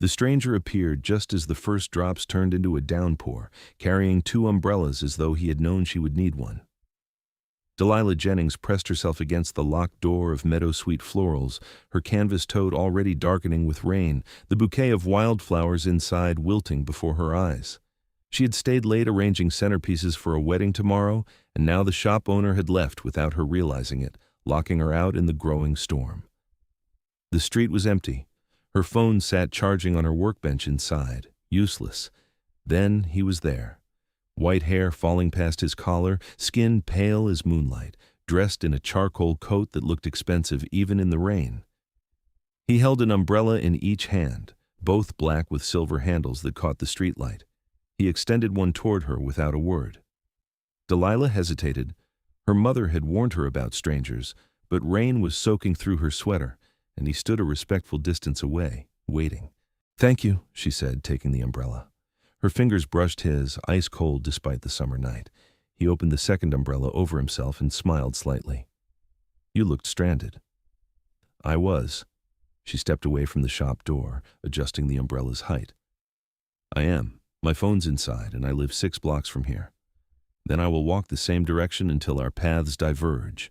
The stranger appeared just as the first drops turned into a downpour, carrying 2 umbrellas as though he had known she would need one. Delilah Jennings pressed herself against the locked door of Meadowsweet Florals, her canvas tote already darkening with rain, the bouquet of wildflowers inside wilting before her eyes. She had stayed late arranging centerpieces for a wedding tomorrow, and now the shop owner had left without her realizing it, locking her out in the growing storm. The street was empty. Her phone sat charging on her workbench inside, useless. Then he was there. White hair falling past his collar, skin pale as moonlight, dressed in a charcoal coat that looked expensive even in the rain. He held an umbrella in each hand, both black with silver handles that caught the streetlight. He extended one toward her without a word. Delilah hesitated. Her mother had warned her about strangers, but rain was soaking through her sweater, and he stood a respectful distance away, waiting. "Thank you," she said, taking the umbrella. Her fingers brushed his, ice cold despite the summer night. He opened the second umbrella over himself and smiled slightly. "You looked stranded." "I was." She stepped away from the shop door, adjusting the umbrella's height. "I am. My phone's inside, and I live 6 blocks from here. Then I will walk the same direction until our paths diverge."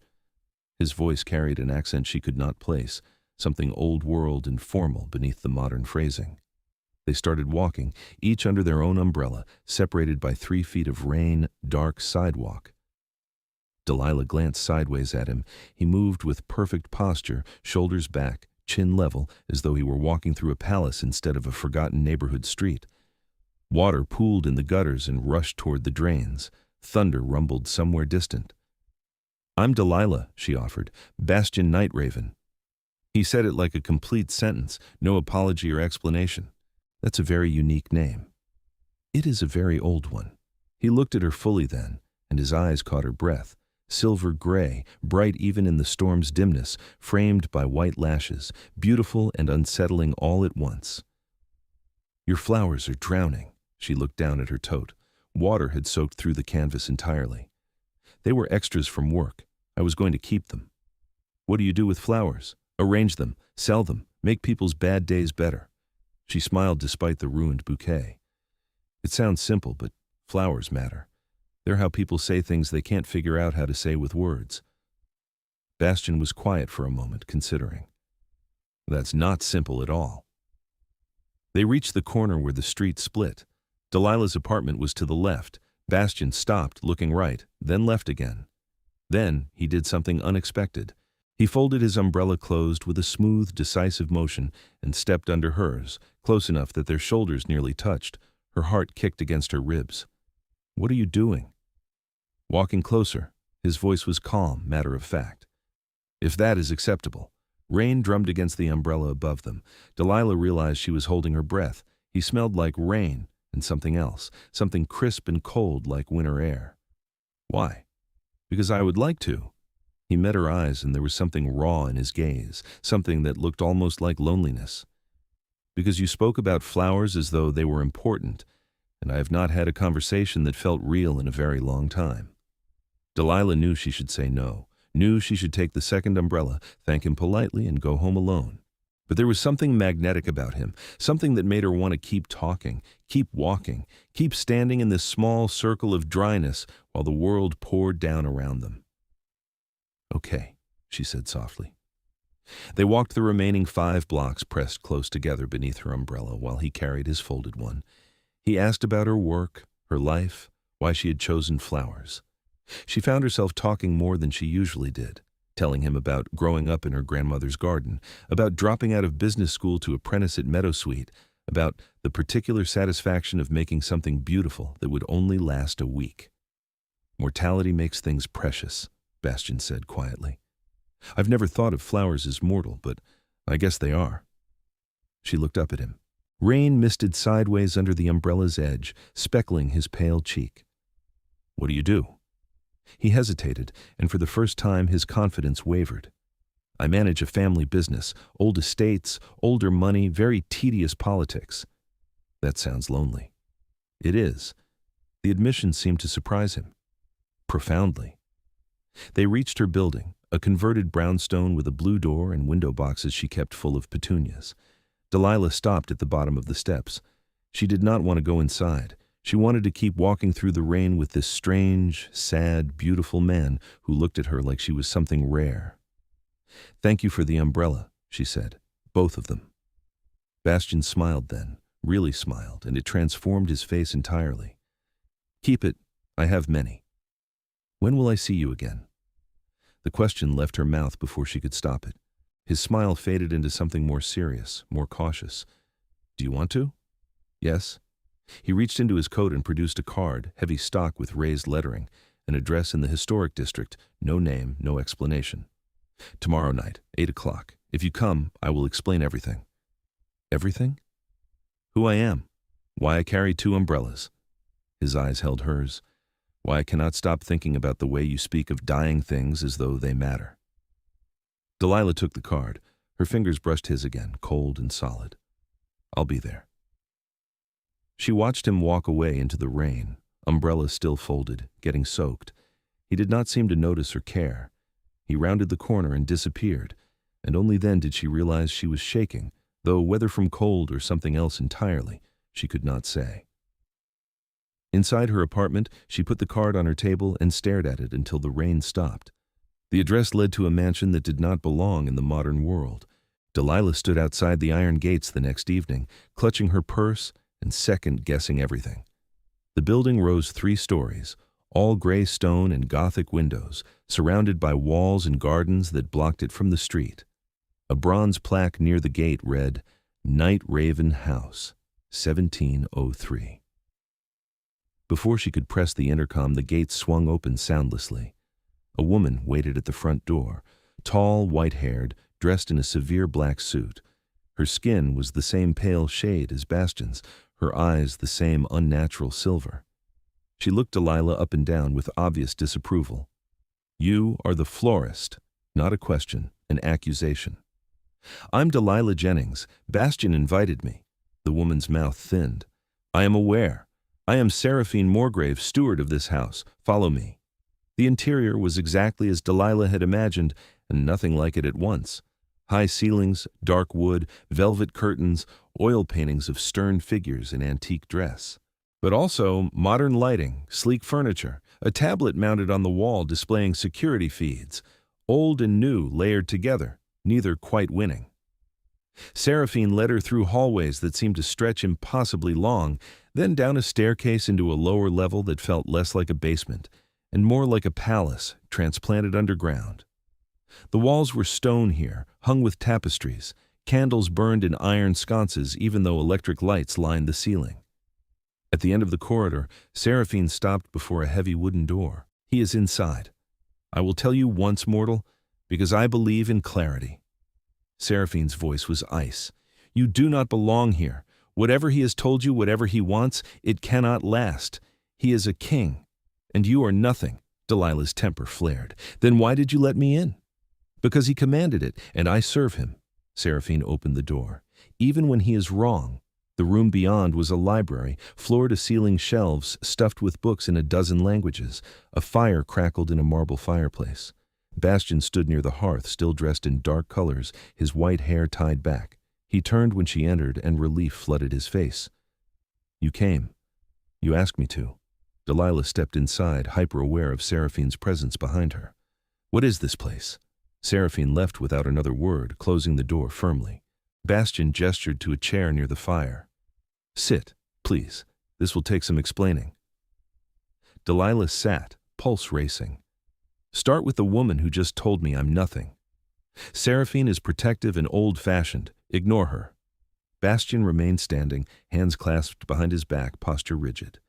His voice carried an accent she could not place, something old-world and formal beneath the modern phrasing. They started walking, each under their own umbrella, separated by 3 feet of rain, dark sidewalk. Delilah glanced sideways at him. He moved with perfect posture, shoulders back, chin level, as though he were walking through a palace instead of a forgotten neighborhood street. Water pooled in the gutters and rushed toward the drains. Thunder rumbled somewhere distant. "I'm Delilah," she offered. "Bastien Nightraven." He said it like a complete sentence, no apology or explanation. "That's a very unique name." "It is a very old one." He looked at her fully then, and his eyes caught her breath. Silver gray, bright even in the storm's dimness, framed by white lashes, beautiful and unsettling all at once. "Your flowers are drowning." She looked down at her tote. Water had soaked through the canvas entirely. "They were extras from work. I was going to keep them." "What do you do with flowers?" "Arrange them, sell them, make people's bad days better." She smiled despite the ruined bouquet. "It sounds simple, but flowers matter. They're how people say things they can't figure out how to say with words." Bastien was quiet for a moment, considering. "That's not simple at all." They reached the corner where the street split. Delilah's apartment was to the left. Bastien stopped, looking right, then left again. Then he did something unexpected. He folded his umbrella closed with a smooth, decisive motion and stepped under hers, close enough that their shoulders nearly touched. Her heart kicked against her ribs. "What are you doing?" Walking closer, his voice was calm, matter-of-fact. "If that is acceptable." Rain drummed against the umbrella above them. Delilah realized she was holding her breath. He smelled like rain and something else, something crisp and cold like winter air. "Why?" "Because I would like to." He met her eyes, and there was something raw in his gaze, something that looked almost like loneliness. "Because you spoke about flowers as though they were important, and I have not had a conversation that felt real in a very long time." Delilah knew she should say no, knew she should take the second umbrella, thank him politely, and go home alone. But there was something magnetic about him, something that made her want to keep talking, keep walking, keep standing in this small circle of dryness while the world poured down around them. "Okay," she said softly. They walked the remaining 5 blocks pressed close together beneath her umbrella while he carried his folded one. He asked about her work, her life, why she had chosen flowers. She found herself talking more than she usually did, telling him about growing up in her grandmother's garden, about dropping out of business school to apprentice at Meadowsweet, about the particular satisfaction of making something beautiful that would only last a week. "Mortality makes things precious," Bastien said quietly. "I've never thought of flowers as mortal, but I guess they are." She looked up at him. Rain misted sideways under the umbrella's edge, speckling his pale cheek. "What do you do?" He hesitated, and for the first time his confidence wavered. "I manage a family business, old estates, older money, very tedious politics." "That sounds lonely." "It is." The admission seemed to surprise him. Profoundly. They reached her building, a converted brownstone with a blue door and window boxes she kept full of petunias. Delilah stopped at the bottom of the steps. She did not want to go inside. She wanted to keep walking through the rain with this strange, sad, beautiful man who looked at her like she was something rare. "Thank you for the umbrella," she said. "Both of them." Bastien smiled then, really smiled, and it transformed his face entirely. "Keep it. I have many. When will I see you again?" The question left her mouth before she could stop it. His smile faded into something more serious, more cautious. "Do you want to?" "Yes." He reached into his coat and produced a card, heavy stock with raised lettering, an address in the historic district, no name, no explanation. "Tomorrow night, 8 o'clock. If you come, I will explain everything." "Everything?" "Who I am. Why I carry 2 umbrellas." His eyes held hers. "Why I cannot stop thinking about the way you speak of dying things as though they matter." Delilah took the card. Her fingers brushed his again, cold and solid. "I'll be there." She watched him walk away into the rain, umbrella still folded, getting soaked. He did not seem to notice or care. He rounded the corner and disappeared, and only then did she realize she was shaking, though whether from cold or something else entirely, she could not say. Inside her apartment, she put the card on her table and stared at it until the rain stopped. The address led to a mansion that did not belong in the modern world. Delilah stood outside the iron gates the next evening, clutching her purse and second-guessing everything. The building rose 3 stories, all gray stone and Gothic windows, surrounded by walls and gardens that blocked it from the street. A bronze plaque near the gate read, "Nightraven House, 1703. Before she could press the intercom, the gates swung open soundlessly. A woman waited at the front door, tall, white-haired, dressed in a severe black suit. Her skin was the same pale shade as Bastien's, her eyes the same unnatural silver. She looked Delilah up and down with obvious disapproval. "You are the florist," not a question, an accusation. "I'm Delilah Jennings. Bastien invited me." The woman's mouth thinned. "I am aware. I am Seraphine Morgrave, steward of this house. Follow me." The interior was exactly as Delilah had imagined, and nothing like it at once. High ceilings, dark wood, velvet curtains, oil paintings of stern figures in antique dress. But also modern lighting, sleek furniture, a tablet mounted on the wall displaying security feeds, old and new layered together, neither quite winning. Seraphine led her through hallways that seemed to stretch impossibly long, then down a staircase into a lower level that felt less like a basement, and more like a palace transplanted underground. The walls were stone here, hung with tapestries. Candles burned in iron sconces even though electric lights lined the ceiling. At the end of the corridor, Seraphine stopped before a heavy wooden door. "He is inside. I will tell you once, mortal, because I believe in clarity." Seraphine's voice was ice. "You do not belong here. Whatever he has told you, whatever he wants, it cannot last. He is a king, and you are nothing." Delilah's temper flared. "Then why did you let me in?" "Because he commanded it, and I serve him." Seraphine opened the door. "Even when he is wrong." The room beyond was a library, floor-to-ceiling shelves stuffed with books in a dozen languages. A fire crackled in a marble fireplace. Bastien stood near the hearth, still dressed in dark colors, his white hair tied back. He turned when she entered, and relief flooded his face. "You came. You asked me to." Delilah stepped inside, hyper-aware of Seraphine's presence behind her. "What is this place?" Seraphine left without another word, closing the door firmly. Bastien gestured to a chair near the fire. "Sit, please. This will take some explaining." Delilah sat, pulse racing. "Start with the woman who just told me I'm nothing. Seraphine is protective and old-fashioned. Ignore her." Bastien remained standing, hands clasped behind his back, posture rigid.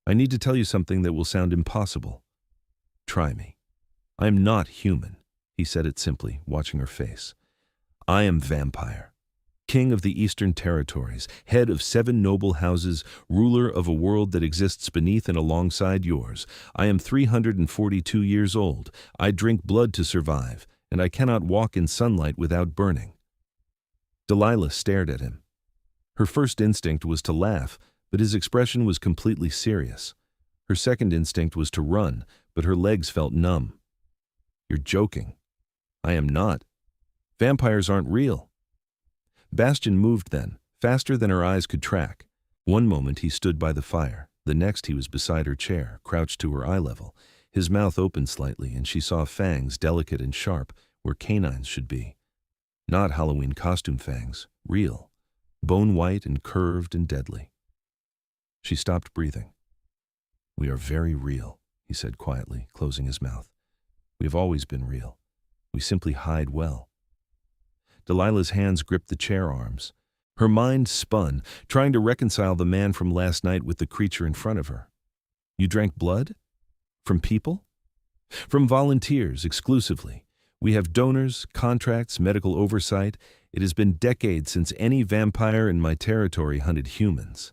"I need to tell you something that will sound impossible. Try me. I am not human." He said it simply, watching her face. "I am vampire. King of the Eastern Territories, head of 7 noble houses, ruler of a world that exists beneath and alongside yours. I am 342 years old. I drink blood to survive, and I cannot walk in sunlight without burning." Delilah stared at him. Her first instinct was to laugh, but his expression was completely serious. Her second instinct was to run, but her legs felt numb. "You're joking." "I am not. Vampires aren't real." Bastien moved then, faster than her eyes could track. One moment he stood by the fire, the next he was beside her chair, crouched to her eye level. His mouth opened slightly, and she saw fangs, delicate and sharp, where canines should be. Not Halloween costume fangs, real, bone-white and curved and deadly. She stopped breathing. "We are very real," he said quietly, closing his mouth. "We have always been real. We simply hide well." Delilah's hands gripped the chair arms. Her mind spun, trying to reconcile the man from last night with the creature in front of her. "You drank blood? From people?" "From volunteers, exclusively. We have donors, contracts, medical oversight. It has been decades since any vampire in my territory hunted humans."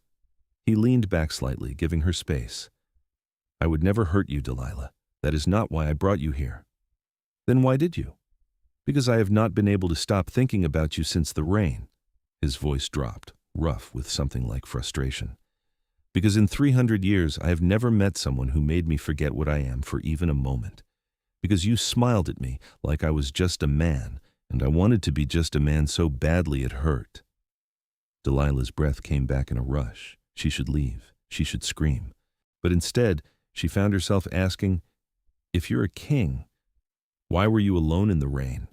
He leaned back slightly, giving her space. "I would never hurt you, Delilah. That is not why I brought you here." "Then why did you?" "Because I have not been able to stop thinking about you since the rain." His voice dropped, rough with something like frustration. "Because in 300 years I have never met someone who made me forget what I am for even a moment. Because you smiled at me like I was just a man, and I wanted to be just a man so badly it hurt." Delilah's breath came back in a rush. She should leave. She should scream. But instead, she found herself asking, "If you're a king, why were you alone in the rain?"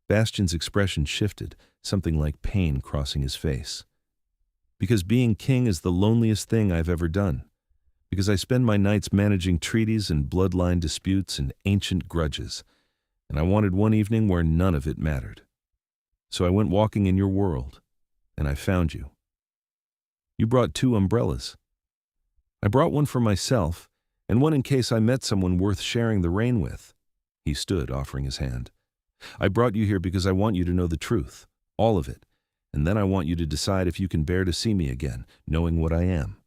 Bastien's expression shifted, something like pain crossing his face. "Because being king is the loneliest thing I've ever done. Because I spend my nights managing treaties and bloodline disputes and ancient grudges, and I wanted one evening where none of it mattered. So I went walking in your world, and I found you. You brought 2 umbrellas. I brought one for myself, and one in case I met someone worth sharing the rain with." He stood, offering his hand. "I brought you here because I want you to know the truth, all of it, and then I want you to decide if you can bear to see me again, knowing what I am."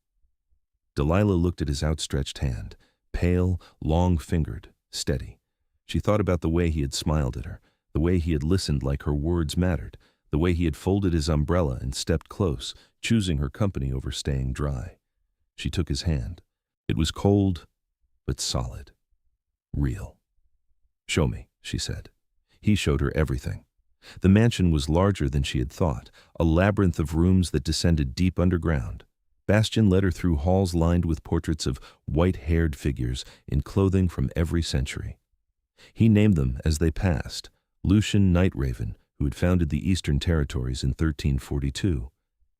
Delilah looked at his outstretched hand, pale, long-fingered, steady. She thought about the way he had smiled at her, the way he had listened like her words mattered, the way he had folded his umbrella and stepped close, choosing her company over staying dry. She took his hand. It was cold, but solid. Real. "Show me," she said. He showed her everything. The mansion was larger than she had thought, a labyrinth of rooms that descended deep underground. Bastien led her through halls lined with portraits of white-haired figures in clothing from every century. He named them as they passed: Bastien Nightraven, who had founded the Eastern Territories in 1342,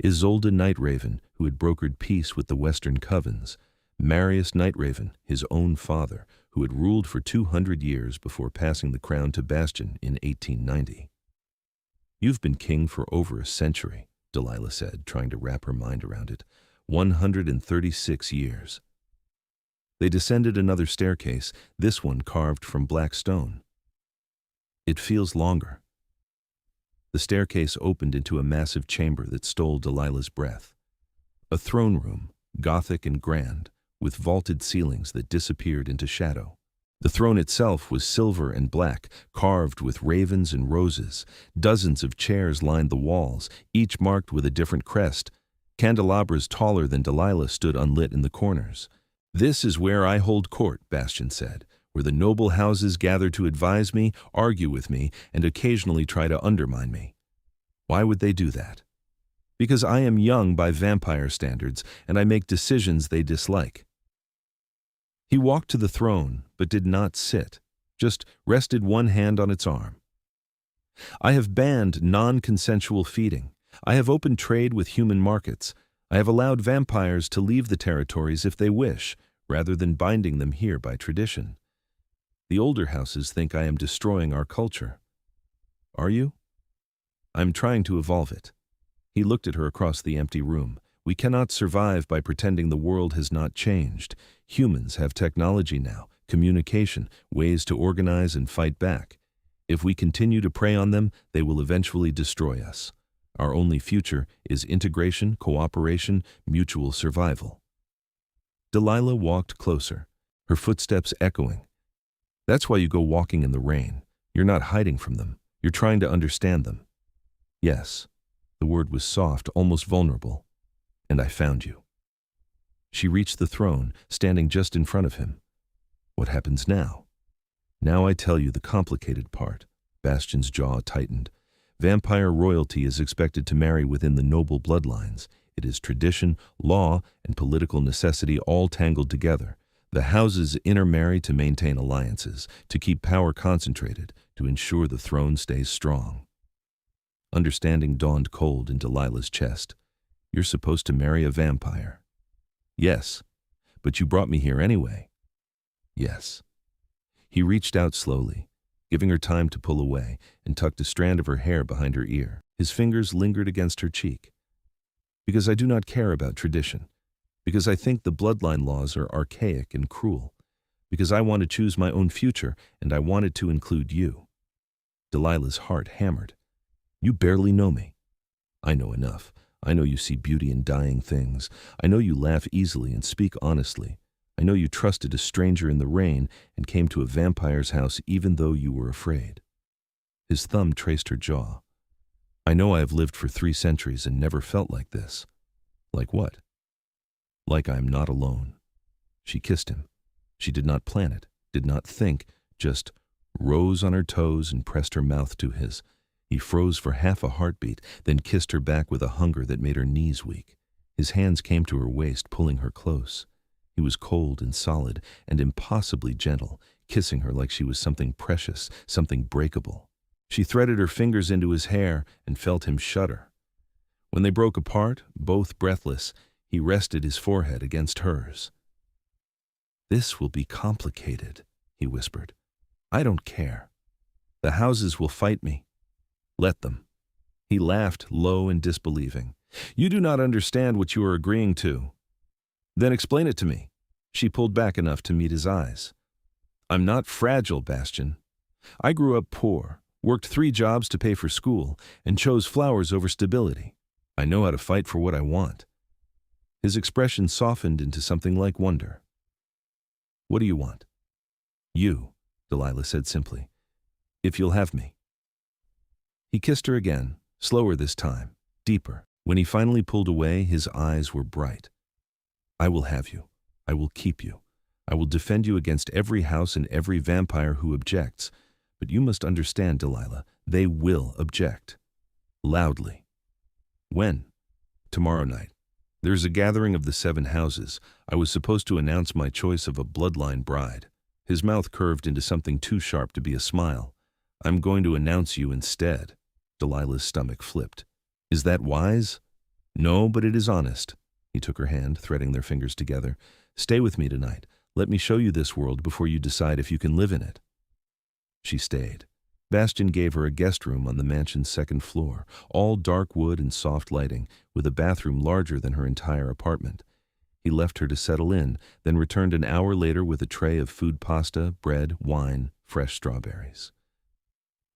Isolde Nightraven, who had brokered peace with the Western Covens, Marius Nightraven, his own father, who had ruled for 200 years before passing the crown to Bastien in 1890. "You've been king for over a century," Delilah said, trying to wrap her mind around it. 136 years. They descended another staircase, this one carved from black stone. "It feels longer." The staircase opened into a massive chamber that stole Delilah's breath. A throne room, Gothic and grand, with vaulted ceilings that disappeared into shadow. The throne itself was silver and black, carved with ravens and roses. Dozens of chairs lined the walls, each marked with a different crest. Candelabras taller than Delilah stood unlit in the corners. "This is where I hold court," Bastien said, "where the noble houses gather to advise me, argue with me, and occasionally try to undermine me." Why would they do that? "Because I am young by vampire standards, and I make decisions they dislike." He walked to the throne, but did not sit, just rested one hand on its arm. "I have banned non-consensual feeding. I have opened trade with human markets. I have allowed vampires to leave the territories if they wish, rather than binding them here by tradition. The older houses think I am destroying our culture. Are you? I'm trying to evolve it." He looked at her across the empty room. "We cannot survive by pretending the world has not changed. Humans have technology now, communication, ways to organize and fight back. If we continue to prey on them, they will eventually destroy us. Our only future is integration, cooperation, mutual survival." Delilah walked closer, her footsteps echoing. "That's why you go walking in the rain. You're not hiding from them. You're trying to understand them." "Yes." The word was soft, almost vulnerable. "And I found you." She reached the throne, standing just in front of him. "What happens now?" "Now I tell you the complicated part." Bastien's jaw tightened. Vampire royalty is expected to marry within the noble bloodlines. It is tradition, law, and political necessity all tangled together. The houses intermarry to maintain alliances, to keep power concentrated, to ensure the throne stays strong. Understanding dawned cold in Delilah's chest. You're supposed to marry a vampire. Yes, but you brought me here anyway. Yes. He reached out slowly, giving her time to pull away, and tucked a strand of her hair behind her ear. His fingers lingered against her cheek. Because I do not care about tradition. Because I think the bloodline laws are archaic and cruel. Because I want to choose my own future, and I wanted to include you. Delilah's heart hammered. You barely know me. I know enough. I know you see beauty in dying things. I know you laugh easily and speak honestly. I know you trusted a stranger in the rain and came to a vampire's house even though you were afraid. His thumb traced her jaw. I know I have lived for 3 centuries and never felt like this. Like what? Like I am not alone. She kissed him. She did not plan it, did not think, just rose on her toes and pressed her mouth to his. He froze for half a heartbeat, then kissed her back with a hunger that made her knees weak. His hands came to her waist, pulling her close. He was cold and solid and impossibly gentle, kissing her like she was something precious, something breakable. She threaded her fingers into his hair and felt him shudder. When they broke apart, both breathless, he rested his forehead against hers. This will be complicated, he whispered. I don't care. The houses will fight me. Let them. He laughed, low and disbelieving. You do not understand what you are agreeing to. Then explain it to me. She pulled back enough to meet his eyes. I'm not fragile, Bastien. I grew up poor, worked 3 jobs to pay for school, and chose flowers over stability. I know how to fight for what I want. His expression softened into something like wonder. What do you want? You, Delilah said simply. If you'll have me. He kissed her again, slower this time, deeper. When he finally pulled away, his eyes were bright. I will have you. I will keep you. I will defend you against every house and every vampire who objects. But you must understand, Delilah, they will object. Loudly. When? Tomorrow night. There's a gathering of the 7 houses. I was supposed to announce my choice of a bloodline bride. His mouth curved into something too sharp to be a smile. I'm going to announce you instead. Delilah's stomach flipped. Is that wise? No, but it is honest. He took her hand, threading their fingers together. Stay with me tonight. Let me show you this world before you decide if you can live in it. She stayed. Bastien gave her a guest room on the mansion's 2nd floor, all dark wood and soft lighting, with a bathroom larger than her entire apartment. He left her to settle in, then returned an hour later with a tray of food pasta, bread, wine, fresh strawberries.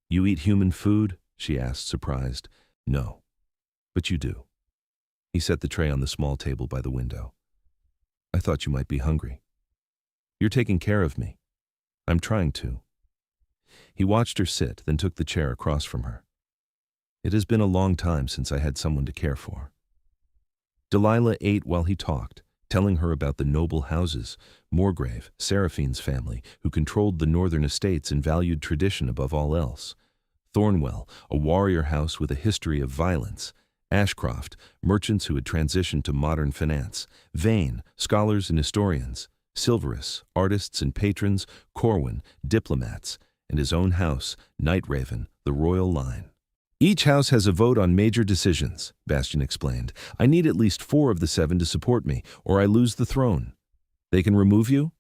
You eat human food? She asked, surprised. No, but you do. He set the tray on the small table by the window. I thought you might be hungry. You're taking care of me. I'm trying to. He watched her sit, then took the chair across from her. It has been a long time since I had someone to care for. Delilah ate while he talked, telling her about the noble houses, Morgrave, Seraphine's family, who controlled the northern estates and valued tradition above all else. Thornwell, a warrior house with a history of violence. Ashcroft, merchants who had transitioned to modern finance. Vane, scholars and historians. Silverus, artists and patrons. Corwin, diplomats. And his own house, Nightraven, the royal line. Each house has a vote on major decisions, Bastien explained. I need at least 4 of the 7 to support me, or I lose the throne. They can remove you?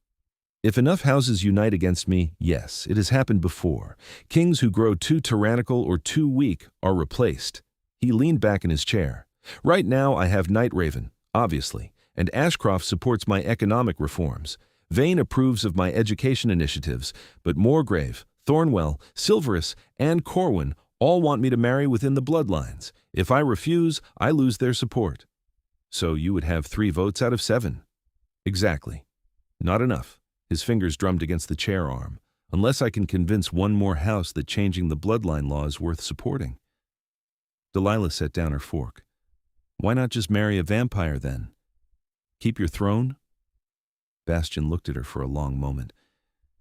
If enough houses unite against me, yes, it has happened before. Kings who grow too tyrannical or too weak are replaced. He leaned back in his chair. Right now I have Nightraven, obviously, and Ashcroft supports my economic reforms. Vane approves of my education initiatives, but Morgrave, Thornwell, Silverus, and Corwin all want me to marry within the bloodlines. If I refuse, I lose their support. So you would have 3 votes out of 7. Exactly. Not enough. His fingers drummed against the chair arm. Unless I can convince one more house that changing the bloodline law is worth supporting. Delilah set down her fork. Why not just marry a vampire then? Keep your throne? Bastien looked at her for a long moment.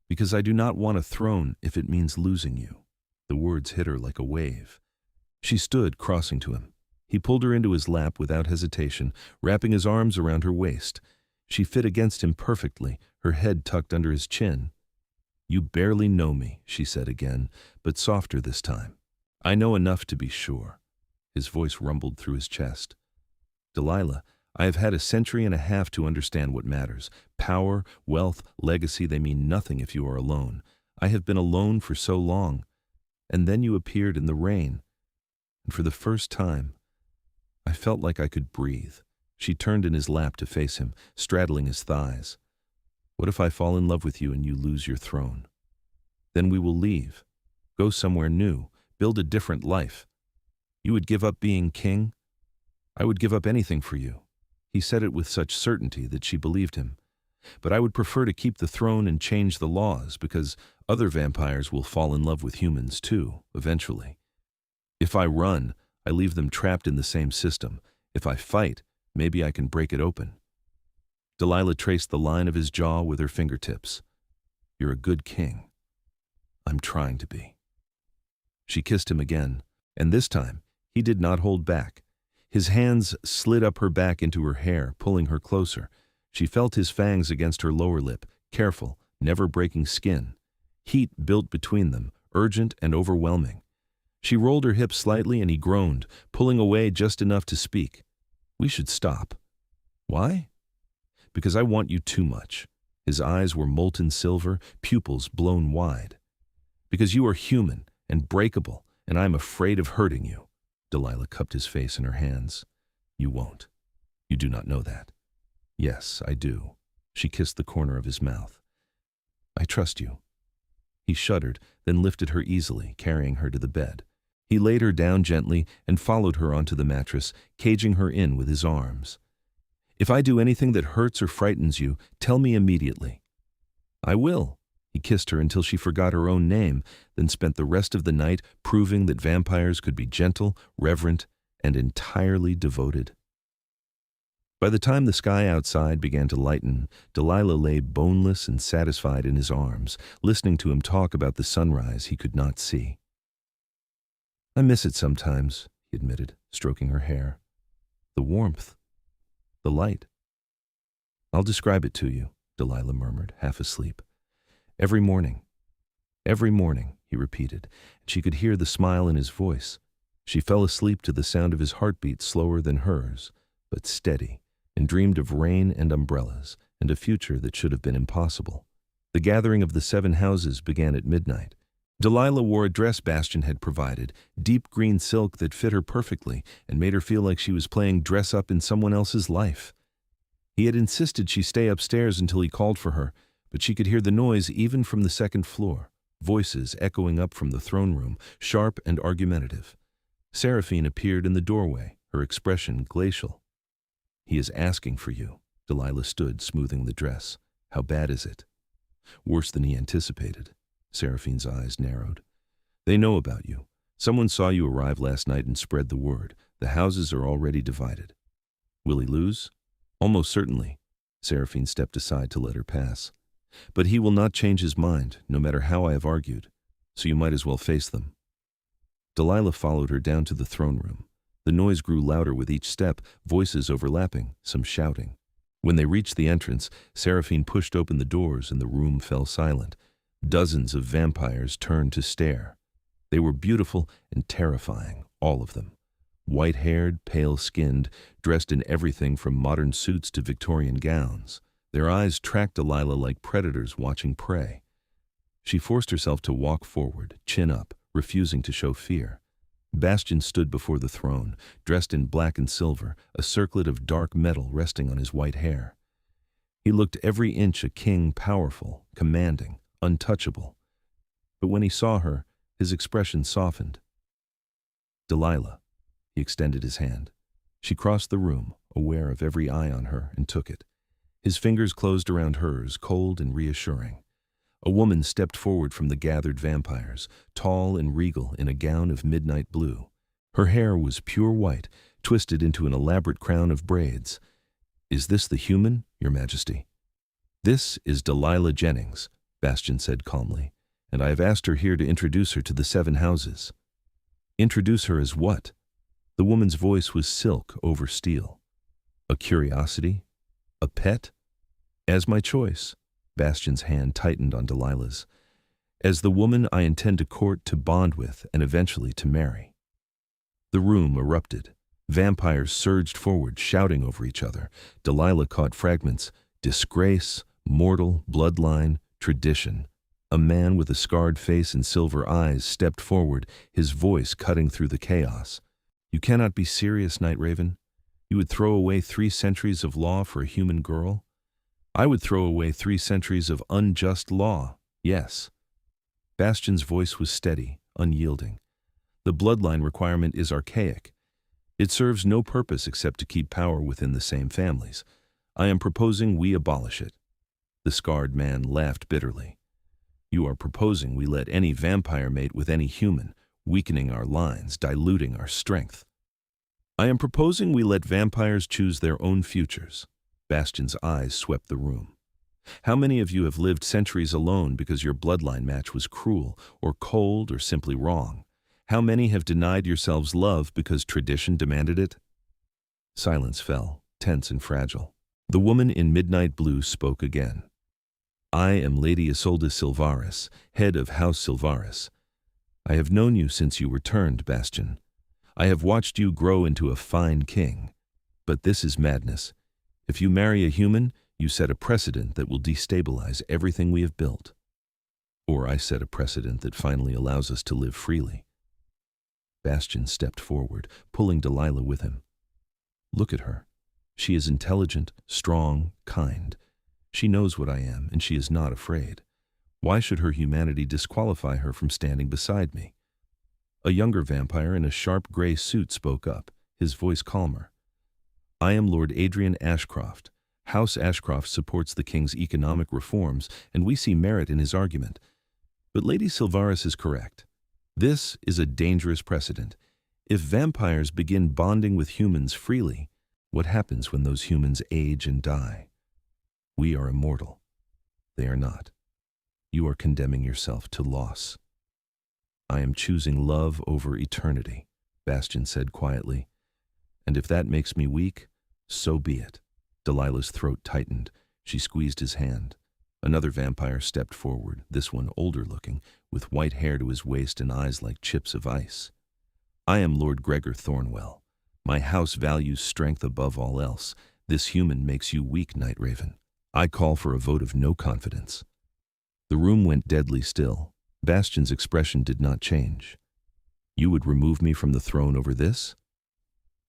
Because I do not want a throne if it means losing you. The words hit her like a wave. She stood, crossing to him. He pulled her into his lap without hesitation, wrapping his arms around her waist. She fit against him perfectly, her head tucked under his chin. "You barely know me," she said again, but softer this time. "I know enough to be sure." His voice rumbled through his chest. "Delilah, I have had a century and a half to understand what matters. Power, wealth, legacy, they mean nothing if you are alone. I have been alone for so long. And then you appeared in the rain. And for the first time, I felt like I could breathe." She turned in his lap to face him, straddling his thighs. "What if I fall in love with you and you lose your throne? Then we will leave, go somewhere new, build a different life. You would give up being king? I would give up anything for you." He said it with such certainty that she believed him. "But I would prefer to keep the throne and change the laws, because other vampires will fall in love with humans too, eventually. If I run, I leave them trapped in the same system. If I fight, maybe I can break it open." Delilah traced the line of his jaw with her fingertips. "You're a good king." "I'm trying to be." She kissed him again, and this time he did not hold back. His hands slid up her back into her hair, pulling her closer. She felt his fangs against her lower lip, careful, never breaking skin. Heat built between them, urgent and overwhelming. She rolled her hips slightly and he groaned, pulling away just enough to speak. "We should stop." "Why?" "Because I want you too much." His eyes were molten silver, pupils blown wide. "Because you are human and breakable, and I am afraid of hurting you." Delilah cupped his face in her hands. "You won't. You do not know that." "Yes, I do." She kissed the corner of his mouth. "I trust you." He shuddered, then lifted her easily, carrying her to the bed. He laid her down gently and followed her onto the mattress, caging her in with his arms. "If I do anything that hurts or frightens you, tell me immediately." "I will." He kissed her until she forgot her own name, then spent the rest of the night proving that vampires could be gentle, reverent, and entirely devoted. By the time the sky outside began to lighten, Delilah lay boneless and satisfied in his arms, listening to him talk about the sunrise he could not see. "I miss it sometimes," he admitted, stroking her hair. "The warmth. The light." "I'll describe it to you," Delilah murmured, half asleep. Every morning, he repeated, and she could hear the smile in his voice. She fell asleep to the sound of his heartbeat slower than hers, but steady, and dreamed of rain and umbrellas, and a future that should have been impossible. The gathering of the 7 houses began at midnight. Delilah wore a dress Bastien had provided, deep green silk that fit her perfectly and made her feel like she was playing dress-up in someone else's life. He had insisted she stay upstairs until he called for her, but she could hear the noise even from the 2nd floor, voices echoing up from the throne room, sharp and argumentative. Seraphine appeared in the doorway, her expression glacial. "He is asking for you." Delilah stood, smoothing the dress. "How bad is it?" "Worse than he anticipated." Seraphine's eyes narrowed. "They know about you. Someone saw you arrive last night and spread the word. The houses are already divided." "Will he lose?" "Almost certainly." Seraphine stepped aside to let her pass. "But he will not change his mind, no matter how I have argued. So you might as well face them." Delilah followed her down to the throne room. The noise grew louder with each step, voices overlapping, some shouting. When they reached the entrance, Seraphine pushed open the doors and the room fell silent. Dozens of vampires turned to stare. They were beautiful and terrifying, all of them. White-haired, pale-skinned, dressed in everything from modern suits to Victorian gowns. Their eyes tracked Delilah like predators watching prey. She forced herself to walk forward, chin up, refusing to show fear. Bastien stood before the throne, dressed in black and silver, a circlet of dark metal resting on his white hair. He looked every inch a king, powerful, commanding, untouchable. But when he saw her, his expression softened. "Delilah," he extended his hand. She crossed the room, aware of every eye on her, and took it. His fingers closed around hers, cold and reassuring. A woman stepped forward from the gathered vampires, tall and regal in a gown of midnight blue. Her hair was pure white, twisted into an elaborate crown of braids. "Is this the human, Your Majesty?" "This is Delilah Jennings," Bastien said calmly, "and I have asked her here to introduce her to the 7 houses." Introduce her as what? The woman's voice was silk over steel. A curiosity? A pet? As my choice. Bastien's hand tightened on Delilah's. As the woman I intend to court, to bond with, and eventually to marry. The room erupted. Vampires surged forward, shouting over each other. Delilah caught fragments. Disgrace, mortal, bloodline, tradition. A man with a scarred face and silver eyes stepped forward, his voice cutting through the chaos. You cannot be serious, Nightraven. You would throw away 3 centuries of law for a human girl? I would throw away 3 centuries of unjust law, yes. Bastien's voice was steady, unyielding. The bloodline requirement is archaic. It serves no purpose except to keep power within the same families. I am proposing we abolish it. The scarred man laughed bitterly. You are proposing we let any vampire mate with any human, weakening our lines, diluting our strength. I am proposing we let vampires choose their own futures. Bastien's eyes swept the room. How many of you have lived centuries alone because your bloodline match was cruel, or cold, or simply wrong? How many have denied yourselves love because tradition demanded it? Silence fell, tense and fragile. The woman in midnight blue spoke again. I am Lady Isolde Silvaris, head of House Silvaris. I have known you since you returned, Bastien. I have watched you grow into a fine king. But this is madness. If you marry a human, you set a precedent that will destabilize everything we have built. Or I set a precedent that finally allows us to live freely. Bastien stepped forward, pulling Delilah with him. Look at her. She is intelligent, strong, kind. She knows what I am, and she is not afraid. Why should her humanity disqualify her from standing beside me? A younger vampire in a sharp gray suit spoke up, his voice calmer. I am Lord Adrian Ashcroft. House Ashcroft supports the king's economic reforms, and we see merit in his argument. But Lady Silvaris is correct. This is a dangerous precedent. If vampires begin bonding with humans freely, what happens when those humans age and die? We are immortal. They are not. You are condemning yourself to loss. I am choosing love over eternity, Bastien said quietly. And if that makes me weak, so be it. Delilah's throat tightened. She squeezed his hand. Another vampire stepped forward, this one older-looking, with white hair to his waist and eyes like chips of ice. I am Lord Gregor Thornwell. My house values strength above all else. This human makes you weak, Nightraven. I call for a vote of no confidence. The room went deadly still. Bastien's expression did not change. You would remove me from the throne over this?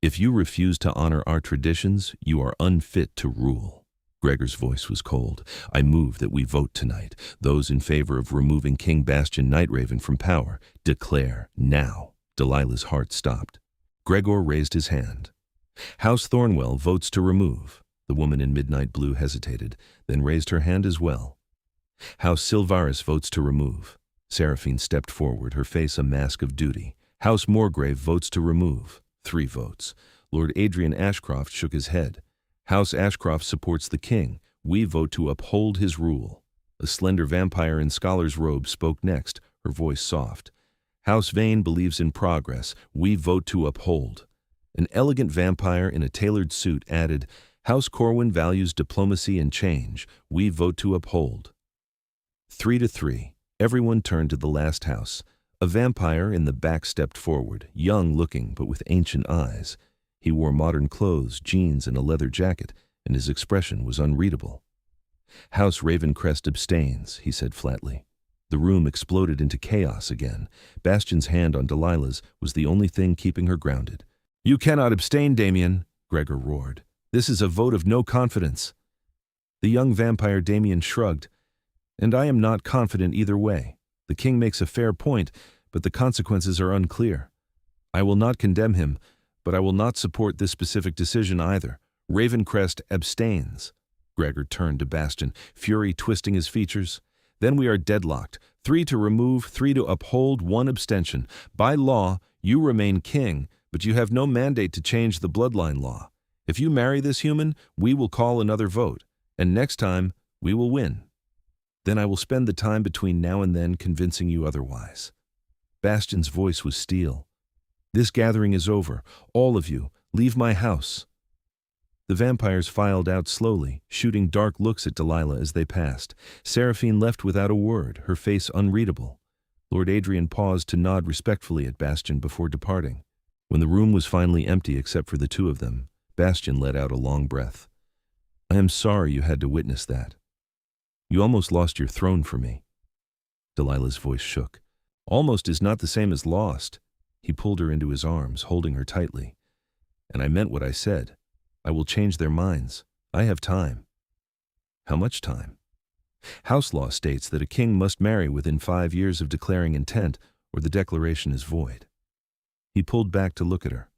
If you refuse to honor our traditions, you are unfit to rule. Gregor's voice was cold. I move that we vote tonight. Those in favor of removing King Bastien Nightraven from power, declare now. Delilah's heart stopped. Gregor raised his hand. House Thornwell votes to remove. The woman in midnight blue hesitated, then raised her hand as well. House Silvaris votes to remove. Seraphine stepped forward, her face a mask of duty. House Morgrave votes to remove. 3 votes. Lord Adrian Ashcroft shook his head. House Ashcroft supports the king. We vote to uphold his rule. A slender vampire in scholar's robe spoke next, her voice soft. House Vane believes in progress. We vote to uphold. An elegant vampire in a tailored suit added, House Corwin values diplomacy and change. We vote to uphold. 3-3. Everyone turned to the last house. A vampire in the back stepped forward, young-looking but with ancient eyes. He wore modern clothes, jeans, and a leather jacket, and his expression was unreadable. House Ravencrest abstains, he said flatly. The room exploded into chaos again. Bastien's hand on Delilah's was the only thing keeping her grounded. You cannot abstain, Damien, Gregor roared. This is a vote of no confidence. The young vampire Damien shrugged. And I am not confident either way. The king makes a fair point, but the consequences are unclear. I will not condemn him, but I will not support this specific decision either. Ravencrest abstains. Gregor turned to Bastien, fury twisting his features. Then we are deadlocked. 3 to remove, 3 to uphold, 1 abstention. By law, you remain king, but you have no mandate to change the bloodline law. If you marry this human, we will call another vote, and next time, we will win. Then I will spend the time between now and then convincing you otherwise. Bastien's voice was steel. This gathering is over. All of you, leave my house." The vampires filed out slowly, shooting dark looks at Delilah as they passed. Seraphine left without a word, her face unreadable. Lord Adrian paused to nod respectfully at Bastien before departing. When the room was finally empty except for the two of them, Bastien let out a long breath. "I am sorry you had to witness that. You almost lost your throne for me." Delilah's voice shook. "Almost is not the same as lost." He pulled her into his arms, holding her tightly. "And I meant what I said. I will change their minds. I have time." "How much time?" "House law states that a king must marry within 5 years of declaring intent, or the declaration is void." He pulled back to look at her.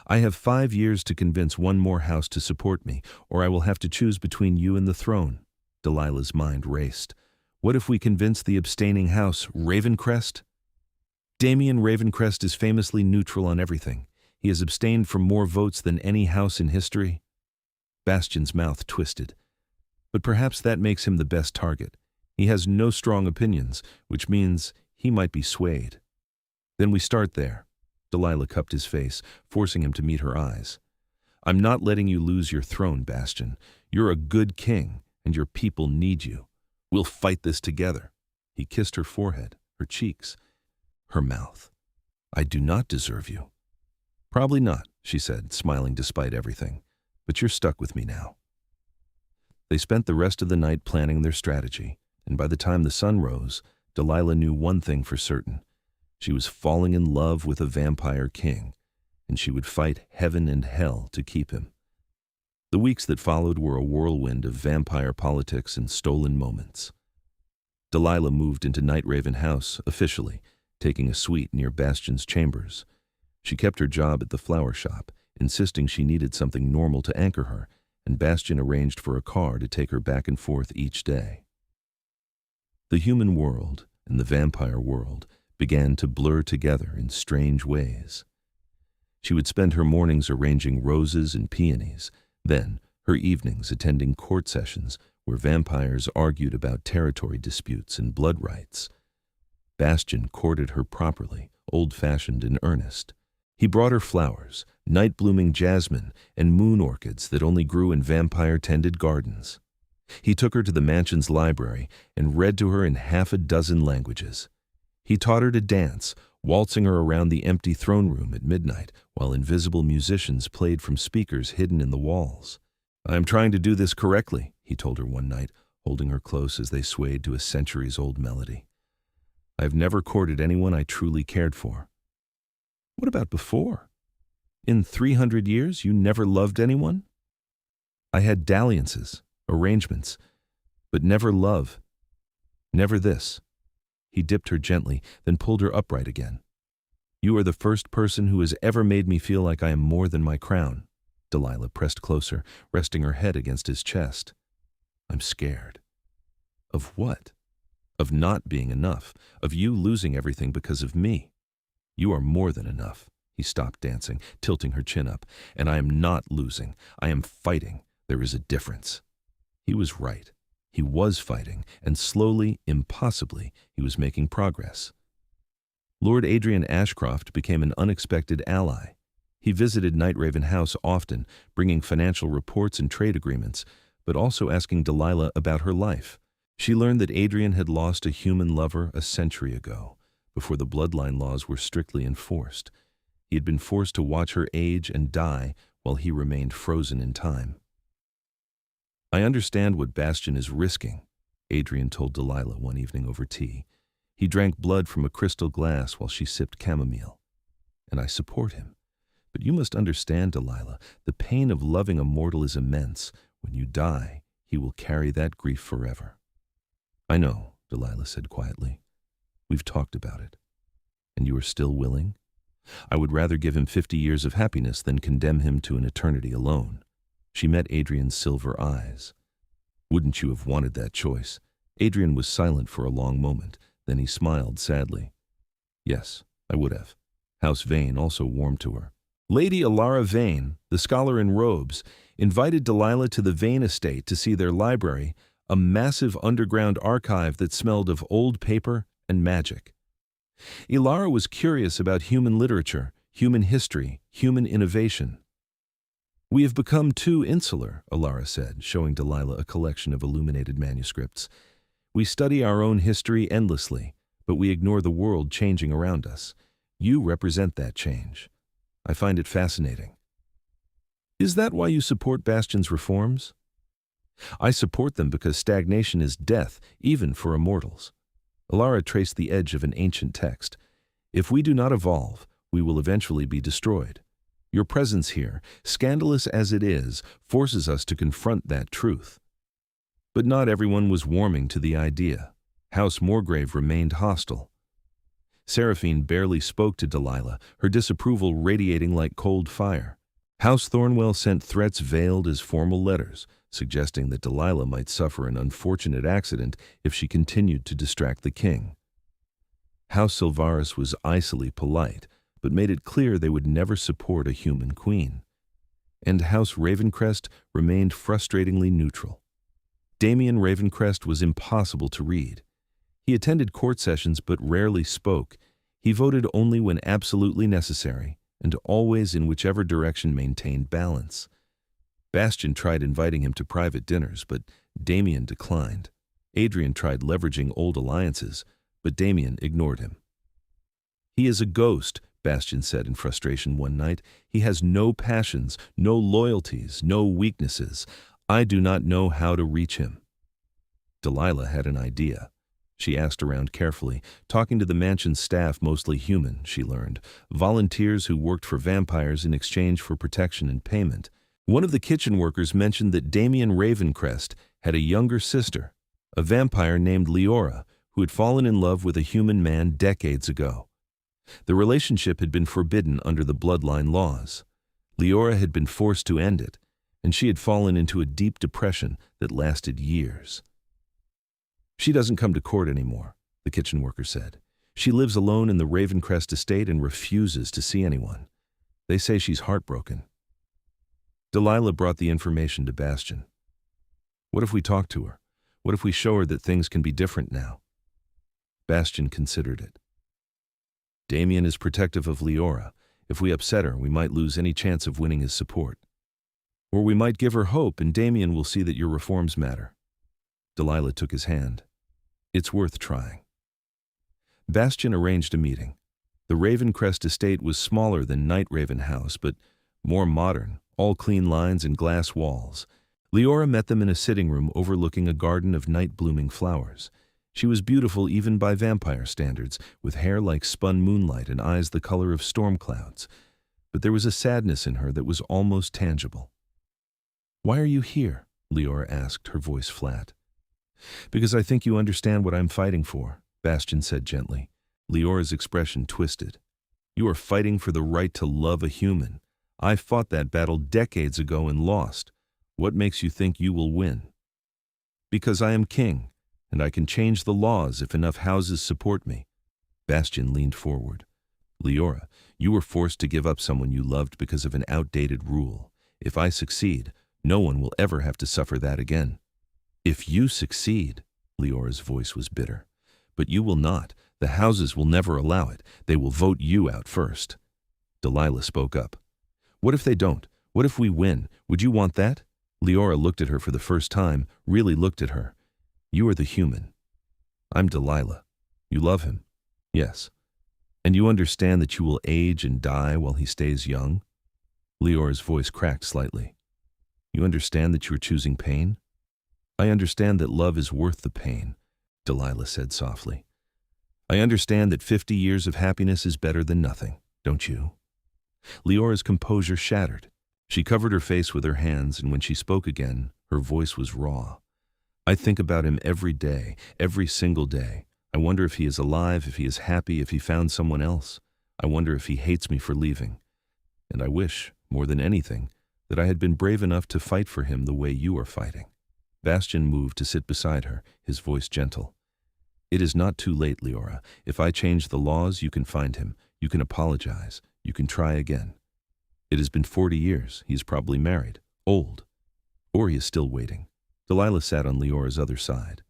"I have 5 years to convince one more house to support me, or I will have to choose between you and the throne." Delilah's mind raced. "What if we convince the abstaining house, Ravencrest?" "Damien Ravencrest is famously neutral on everything. He has abstained from more votes than any house in history." Bastien's mouth twisted. "But perhaps that makes him the best target. He has no strong opinions, which means he might be swayed." "Then we start there." Delilah cupped his face, forcing him to meet her eyes. "I'm not letting you lose your throne, Bastien. You're a good king, and your people need you. We'll fight this together." He kissed her forehead, her cheeks, her mouth. "I do not deserve you." "Probably not," she said, smiling despite everything. "But you're stuck with me now." They spent the rest of the night planning their strategy, and by the time the sun rose, Delilah knew one thing for certain. She was falling in love with a vampire king, and she would fight heaven and hell to keep him. The weeks that followed were a whirlwind of vampire politics and stolen moments. Delilah moved into Nightraven House officially, taking a suite near Bastien's chambers. She kept her job at the flower shop, insisting she needed something normal to anchor her, and Bastien arranged for a car to take her back and forth each day. The human world and the vampire world began to blur together in strange ways. She would spend her mornings arranging roses and peonies, then her evenings attending court sessions where vampires argued about territory disputes and blood rights. Bastien courted her properly, old-fashioned and earnest. He brought her flowers, night-blooming jasmine, and moon orchids that only grew in vampire-tended gardens. He took her to the mansion's library and read to her in 6 languages. He taught her to dance, waltzing her around the empty throne room at midnight while invisible musicians played from speakers hidden in the walls. "I am trying to do this correctly," he told her one night, holding her close as they swayed to a centuries-old melody. "I have never courted anyone I truly cared for." "What about before? In 300 years, you never loved anyone?" "I had dalliances, arrangements, but never love. Never this." He dipped her gently, then pulled her upright again. "You are the first person who has ever made me feel like I am more than my crown." Delilah pressed closer, resting her head against his chest. "I'm scared." "Of what?" "Of not being enough, of you losing everything because of me." "You are more than enough." He stopped dancing, tilting her chin up. "And I am not losing. I am fighting. There is a difference." He was right. He was fighting, and slowly, impossibly, he was making progress. Lord Adrian Ashcroft became an unexpected ally. He visited Nightraven House often, bringing financial reports and trade agreements, but also asking Delilah about her life. She learned that Adrian had lost a human lover a century ago, before the bloodline laws were strictly enforced. He had been forced to watch her age and die while he remained frozen in time. "I understand what Bastien is risking," Adrian told Delilah one evening over tea. "He drank blood from a crystal glass while she sipped chamomile. And I support him. But you must understand, Delilah, the pain of loving a mortal is immense. When you die, he will carry that grief forever." "I know," Delilah said quietly. "We've talked about it. And you are still willing?" "I would rather give him 50 years of happiness than condemn him to an eternity alone." She met Adrian's silver eyes. "Wouldn't you have wanted that choice?" Adrian was silent for a long moment. Then he smiled sadly. "Yes, I would have." House Vane also warmed to her. Lady Alara Vane, the scholar in robes, invited Delilah to the Vane estate to see their library, a massive underground archive that smelled of old paper and magic. Ilara was curious about human literature, human history, human innovation. We have become too insular, Alara said, showing Delilah a collection of illuminated manuscripts. We study our own history endlessly, but we ignore the world changing around us. You represent that change. I find it fascinating. Is that why you support Bastien's reforms? I support them because stagnation is death, even for immortals. Alara traced the edge of an ancient text. If we do not evolve, we will eventually be destroyed. Your presence here, scandalous as it is, forces us to confront that truth. But not everyone was warming to the idea. House Morgrave remained hostile. Seraphine barely spoke to Delilah, her disapproval radiating like cold fire. House Thornwell sent threats veiled as formal letters, suggesting that Delilah might suffer an unfortunate accident if she continued to distract the king. House Silvaris was icily polite, but made it clear they would never support a human queen. And House Ravencrest remained frustratingly neutral. Damien Ravencrest was impossible to read. He attended court sessions but rarely spoke. He voted only when absolutely necessary, and always in whichever direction maintained balance. Bastien tried inviting him to private dinners, but Damien declined. Adrian tried leveraging old alliances, but Damien ignored him. He is a ghost, Bastien said in frustration one night. He has no passions, no loyalties, no weaknesses. I do not know how to reach him. Delilah had an idea. She asked around carefully, talking to the mansion's staff, mostly human, she learned, volunteers who worked for vampires in exchange for protection and payment. One of the kitchen workers mentioned that Damien Ravencrest had a younger sister, a vampire named Leora, who had fallen in love with a human man decades ago. The relationship had been forbidden under the bloodline laws. Leora had been forced to end it, and she had fallen into a deep depression that lasted years. She doesn't come to court anymore, the kitchen worker said. She lives alone in the Ravencrest estate and refuses to see anyone. They say she's heartbroken. Delilah brought the information to Bastien. What if we talk to her? What if we show her that things can be different now? Bastien considered it. Damien is protective of Leora. If we upset her, we might lose any chance of winning his support. Or we might give her hope and Damien will see that your reforms matter. Delilah took his hand. It's worth trying. Bastien arranged a meeting. The Ravencrest estate was smaller than Nightraven House, but more modern, all clean lines and glass walls. Leora met them in a sitting room overlooking a garden of night-blooming flowers. She was beautiful even by vampire standards, with hair like spun moonlight and eyes the color of storm clouds. But there was a sadness in her that was almost tangible. "Why are you here?" Leora asked, her voice flat. "Because I think you understand what I'm fighting for," Bastien said gently. Leora's expression twisted. "You are fighting for the right to love a human. I fought that battle decades ago and lost. What makes you think you will win?" "Because I am king, and I can change the laws if enough houses support me." Bastien leaned forward. "Leora, you were forced to give up someone you loved because of an outdated rule. If I succeed, no one will ever have to suffer that again." "If you succeed," Leora's voice was bitter. "But you will not. The houses will never allow it. They will vote you out first." Delilah spoke up. "What if they don't? What if we win? Would you want that?" Leora looked at her for the first time, really looked at her. "You are the human. I'm Delilah. You love him?" "Yes." "And you understand that you will age and die while he stays young?" Leora's voice cracked slightly. "You understand that you are choosing pain?" "I understand that love is worth the pain," Delilah said softly. "I understand that 50 years of happiness is better than nothing, don't you?" Leora's composure shattered. She covered her face with her hands, and when she spoke again, her voice was raw. "I think about him every day, every single day. I wonder if he is alive, if he is happy, if he found someone else. I wonder if he hates me for leaving. And I wish, more than anything, that I had been brave enough to fight for him the way you are fighting." Bastien moved to sit beside her, his voice gentle. "It is not too late, Leora. If I change the laws, you can find him. You can apologize. You can try again. It has been 40 years. He is probably married, old. Or he is still waiting." Delilah sat on Leora's other side.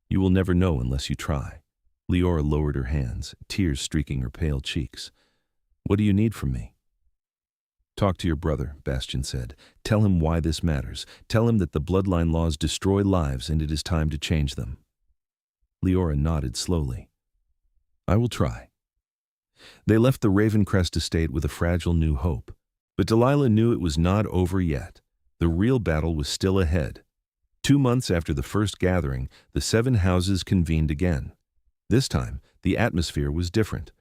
"You will never know unless you try." Leora lowered her hands, tears streaking her pale cheeks. "What do you need from me?" Talk to your brother, Bastien said. Tell him why this matters. Tell him that the bloodline laws destroy lives and it is time to change them. Leora nodded slowly. I will try. They left the Ravencrest estate with a fragile new hope. But Delilah knew it was not over yet. The real battle was still ahead. 2 months after the first gathering, the 7 houses convened again. This time, the atmosphere was different.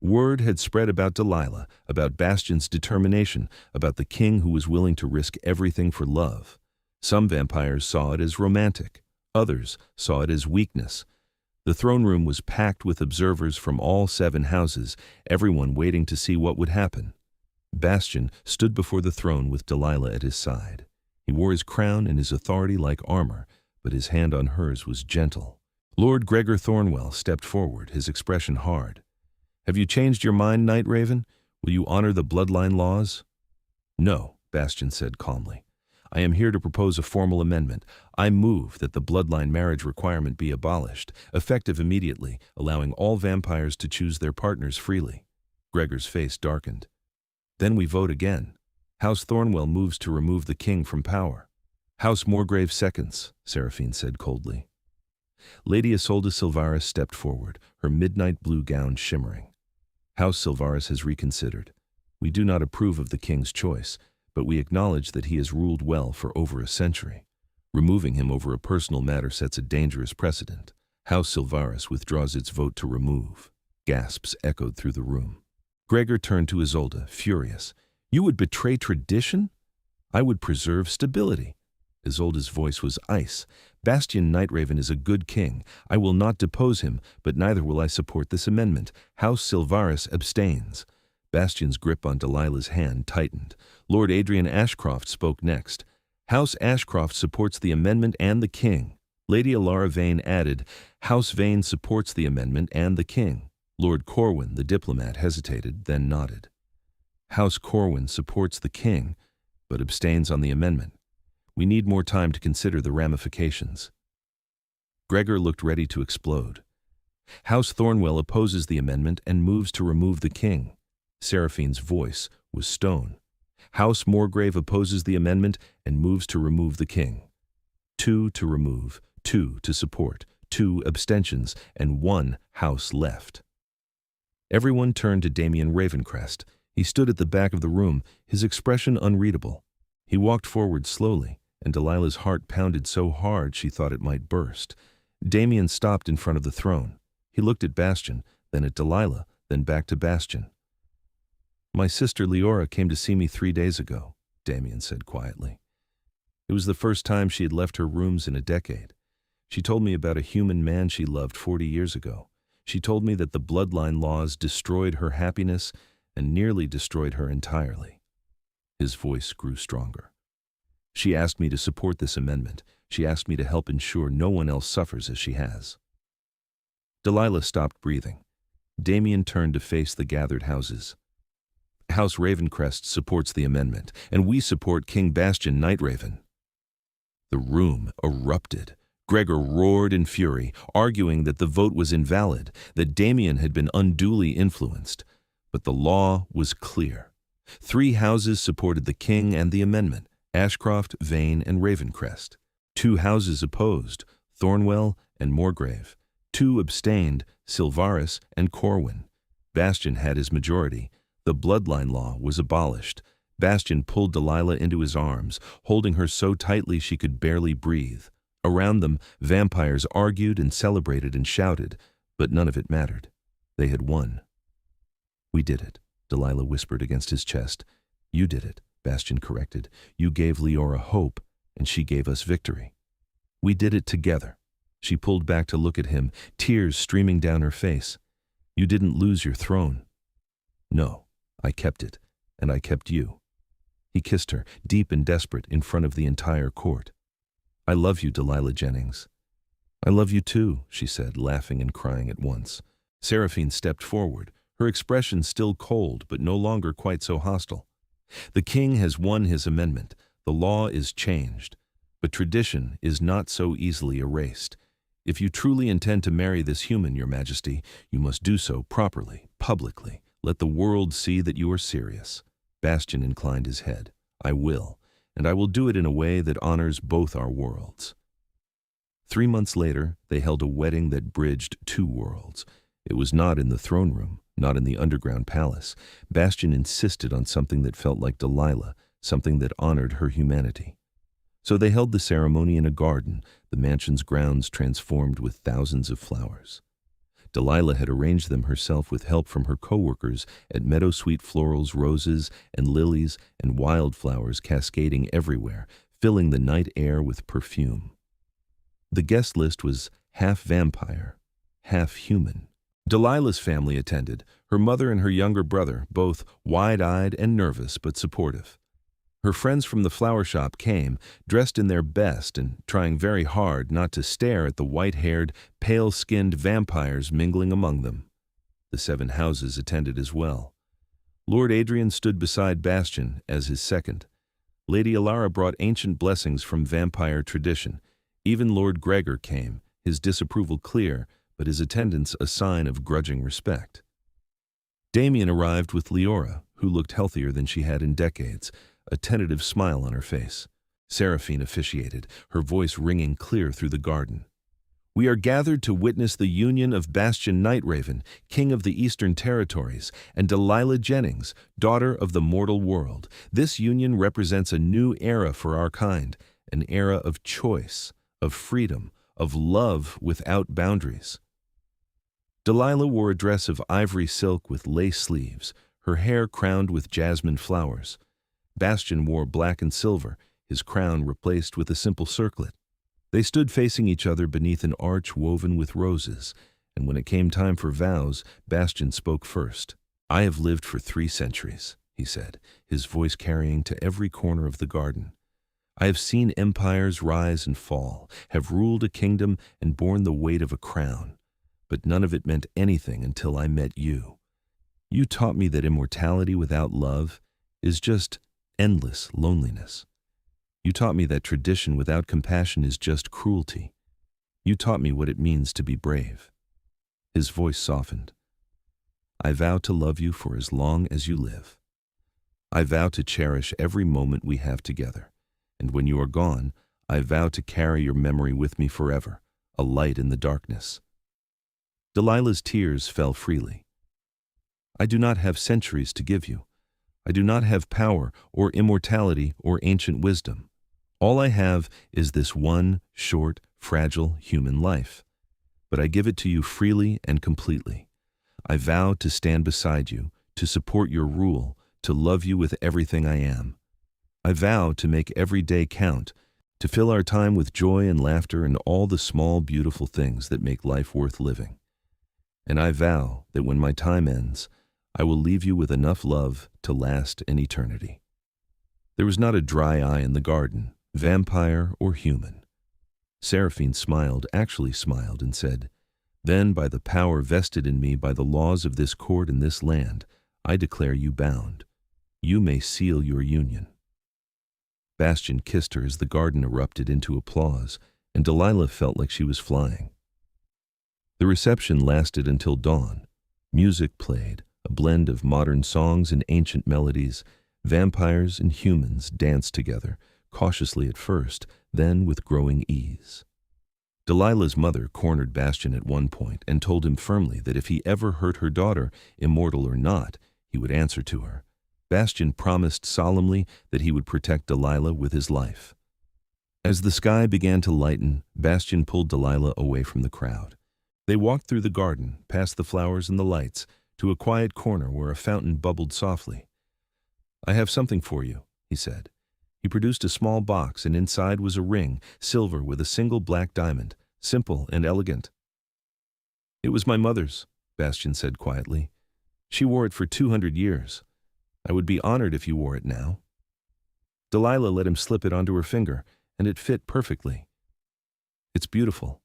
Word had spread about Delilah, about Bastien's determination, about the king who was willing to risk everything for love. Some vampires saw it as romantic. Others saw it as weakness. The throne room was packed with observers from all 7 houses, everyone waiting to see what would happen. Bastien stood before the throne with Delilah at his side. He wore his crown and his authority like armor, but his hand on hers was gentle. Lord Gregor Thornwell stepped forward, his expression hard. Have you changed your mind, Nightraven? Will you honor the bloodline laws? No, Bastien said calmly. I am here to propose a formal amendment. I move that the bloodline marriage requirement be abolished, effective immediately, allowing all vampires to choose their partners freely. Gregor's face darkened. Then we vote again. House Thornwell moves to remove the king from power. House Morgrave seconds, Seraphine said coldly. Lady Isolde Silvaris stepped forward, her midnight blue gown shimmering. House Silvaris has reconsidered. We do not approve of the king's choice, but we acknowledge that he has ruled well for over a century. Removing him over a personal matter sets a dangerous precedent. House Silvaris withdraws its vote to remove. Gasps echoed through the room. Gregor turned to Isolde, furious. You would betray tradition? I would preserve stability. Isolde's voice was ice. Bastien Nightraven is a good king. I will not depose him, but neither will I support this amendment. House Silvaris abstains. Bastien's grip on Delilah's hand tightened. Lord Adrian Ashcroft spoke next. House Ashcroft supports the amendment and the king. Lady Alara Vane added, House Vane supports the amendment and the king. Lord Corwin, the diplomat, hesitated, then nodded. House Corwin supports the king, but abstains on the amendment. We need more time to consider the ramifications. Gregor looked ready to explode. House Thornwell opposes the amendment and moves to remove the king. Seraphine's voice was stone. House Morgrave opposes the amendment and moves to remove the king. 2 to remove, 2 to support, 2 abstentions, and 1 house left. Everyone turned to Damien Ravencrest. He stood at the back of the room, his expression unreadable. He walked forward slowly, and Delilah's heart pounded so hard she thought it might burst. Damien stopped in front of the throne. He looked at Bastien, then at Delilah, then back to Bastien. My sister Leora came to see me 3 days ago, Damien said quietly. It was the first time she had left her rooms in a decade. She told me about a human man she loved 40 years ago. She told me that the bloodline laws destroyed her happiness and nearly destroyed her entirely. His voice grew stronger. She asked me to support this amendment. She asked me to help ensure no one else suffers as she has. Delilah stopped breathing. Damien turned to face the gathered houses. House Ravencrest supports the amendment, and we support King Bastien Nightraven. The room erupted. Gregor roared in fury, arguing that the vote was invalid, that Damien had been unduly influenced. But the law was clear. 3 houses supported the king and the amendment, Ashcroft, Vane, and Ravencrest. 2 houses opposed, Thornwell and Morgrave. 2 abstained, Silvaris and Corwin. Bastien had his majority. The bloodline law was abolished. Bastien pulled Delilah into his arms, holding her so tightly she could barely breathe. Around them, vampires argued and celebrated and shouted, but none of it mattered. They had won. We did it, Delilah whispered against his chest. You did it, Bastien corrected. You gave Leora hope, and she gave us victory. We did it together. She pulled back to look at him, tears streaming down her face. You didn't lose your throne. No, I kept it, and I kept you. He kissed her, deep and desperate, in front of the entire court. I love you, Delilah Jennings. I love you too, she said, laughing and crying at once. Seraphine stepped forward, her expression still cold but no longer quite so hostile. The king has won his amendment. The law is changed. But tradition is not so easily erased. If you truly intend to marry this human, Your Majesty, you must do so properly, publicly. Let the world see that you are serious. Bastien inclined his head. I will, and I will do it in a way that honors both our worlds. 3 months later, they held a wedding that bridged two worlds. It was not in the throne room, not in the underground palace. Bastien insisted on something that felt like Delilah, something that honored her humanity. So they held the ceremony in a garden, the mansion's grounds transformed with thousands of flowers. Delilah had arranged them herself with help from her co-workers at Meadowsweet Florals, roses and lilies and wildflowers cascading everywhere, filling the night air with perfume. The guest list was half vampire, half human. Delilah's family attended, her mother and her younger brother, both wide-eyed and nervous but supportive. Her friends from the flower shop came, dressed in their best and trying very hard not to stare at the white-haired, pale-skinned vampires mingling among them. The 7 houses attended as well. Lord Adrian stood beside Bastien as his second. Lady Alara brought ancient blessings from vampire tradition. Even Lord Gregor came, his disapproval clear, but his attendance a sign of grudging respect. Damien arrived with Leora, who looked healthier than she had in decades, a tentative smile on her face. Seraphine officiated, her voice ringing clear through the garden. We are gathered to witness the union of Bastien Nightraven, king of the Eastern Territories, and Delilah Jennings, daughter of the mortal world. This union represents a new era for our kind, an era of choice, of freedom, of love without boundaries. Delilah wore a dress of ivory silk with lace sleeves, her hair crowned with jasmine flowers. Bastien wore black and silver, his crown replaced with a simple circlet. They stood facing each other beneath an arch woven with roses, and when it came time for vows, Bastien spoke first. I have lived for 3 centuries, he said, his voice carrying to every corner of the garden. I have seen empires rise and fall, have ruled a kingdom and borne the weight of a crown, but none of it meant anything until I met you. You taught me that immortality without love is just endless loneliness. You taught me that tradition without compassion is just cruelty. You taught me what it means to be brave. His voice softened. I vow to love you for as long as you live. I vow to cherish every moment we have together, and when you are gone, I vow to carry your memory with me forever, a light in the darkness. Delilah's tears fell freely. I do not have centuries to give you. I do not have power or immortality or ancient wisdom. All I have is this one short, fragile human life. But I give it to you freely and completely. I vow to stand beside you, to support your rule, to love you with everything I am. I vow to make every day count, to fill our time with joy and laughter and all the small, beautiful things that make life worth living. And I vow that when my time ends, I will leave you with enough love to last an eternity. There was not a dry eye in the garden, vampire or human. Seraphine smiled, actually smiled, and said, Then, by the power vested in me by the laws of this court and this land, I declare you bound. You may seal your union. Bastien kissed her as the garden erupted into applause, and Delilah felt like she was flying. The reception lasted until dawn. Music played, a blend of modern songs and ancient melodies. Vampires and humans danced together, cautiously at first, then with growing ease. Delilah's mother cornered Bastien at one point and told him firmly that if he ever hurt her daughter, immortal or not, he would answer to her. Bastien promised solemnly that he would protect Delilah with his life. As the sky began to lighten, Bastien pulled Delilah away from the crowd. They walked through the garden, past the flowers and the lights, to a quiet corner where a fountain bubbled softly. I have something for you, he said. He produced a small box, and inside was a ring, silver with a single black diamond, simple and elegant. It was my mother's, Bastien said quietly. She wore it for 200 years. I would be honored if you wore it now. Delilah let him slip it onto her finger, and it fit perfectly. It's beautiful.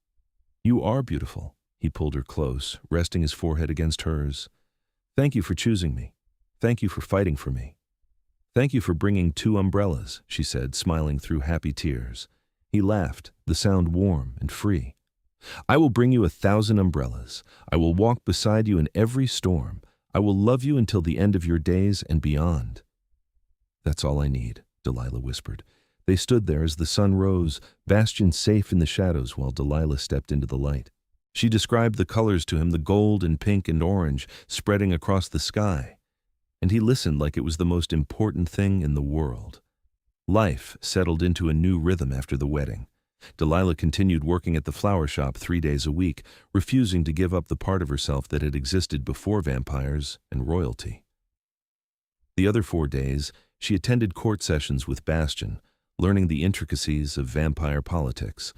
You are beautiful. He pulled her close, resting his forehead against hers. Thank you for choosing me. Thank you for fighting for me. Thank you for bringing 2 umbrellas, she said, smiling through happy tears. He laughed, the sound warm and free. I will bring you 1,000 umbrellas. I will walk beside you in every storm. I will love you until the end of your days and beyond. "That's all I need," Delilah whispered. They stood there as the sun rose, Bastien safe in the shadows while Delilah stepped into the light. She described the colors to him, the gold and pink and orange spreading across the sky, and he listened like it was the most important thing in the world. Life settled into a new rhythm after the wedding. Delilah continued working at the flower shop 3 days a week, refusing to give up the part of herself that had existed before vampires and royalty. The other 4 days, she attended court sessions with Bastien, learning the intricacies of vampire politics.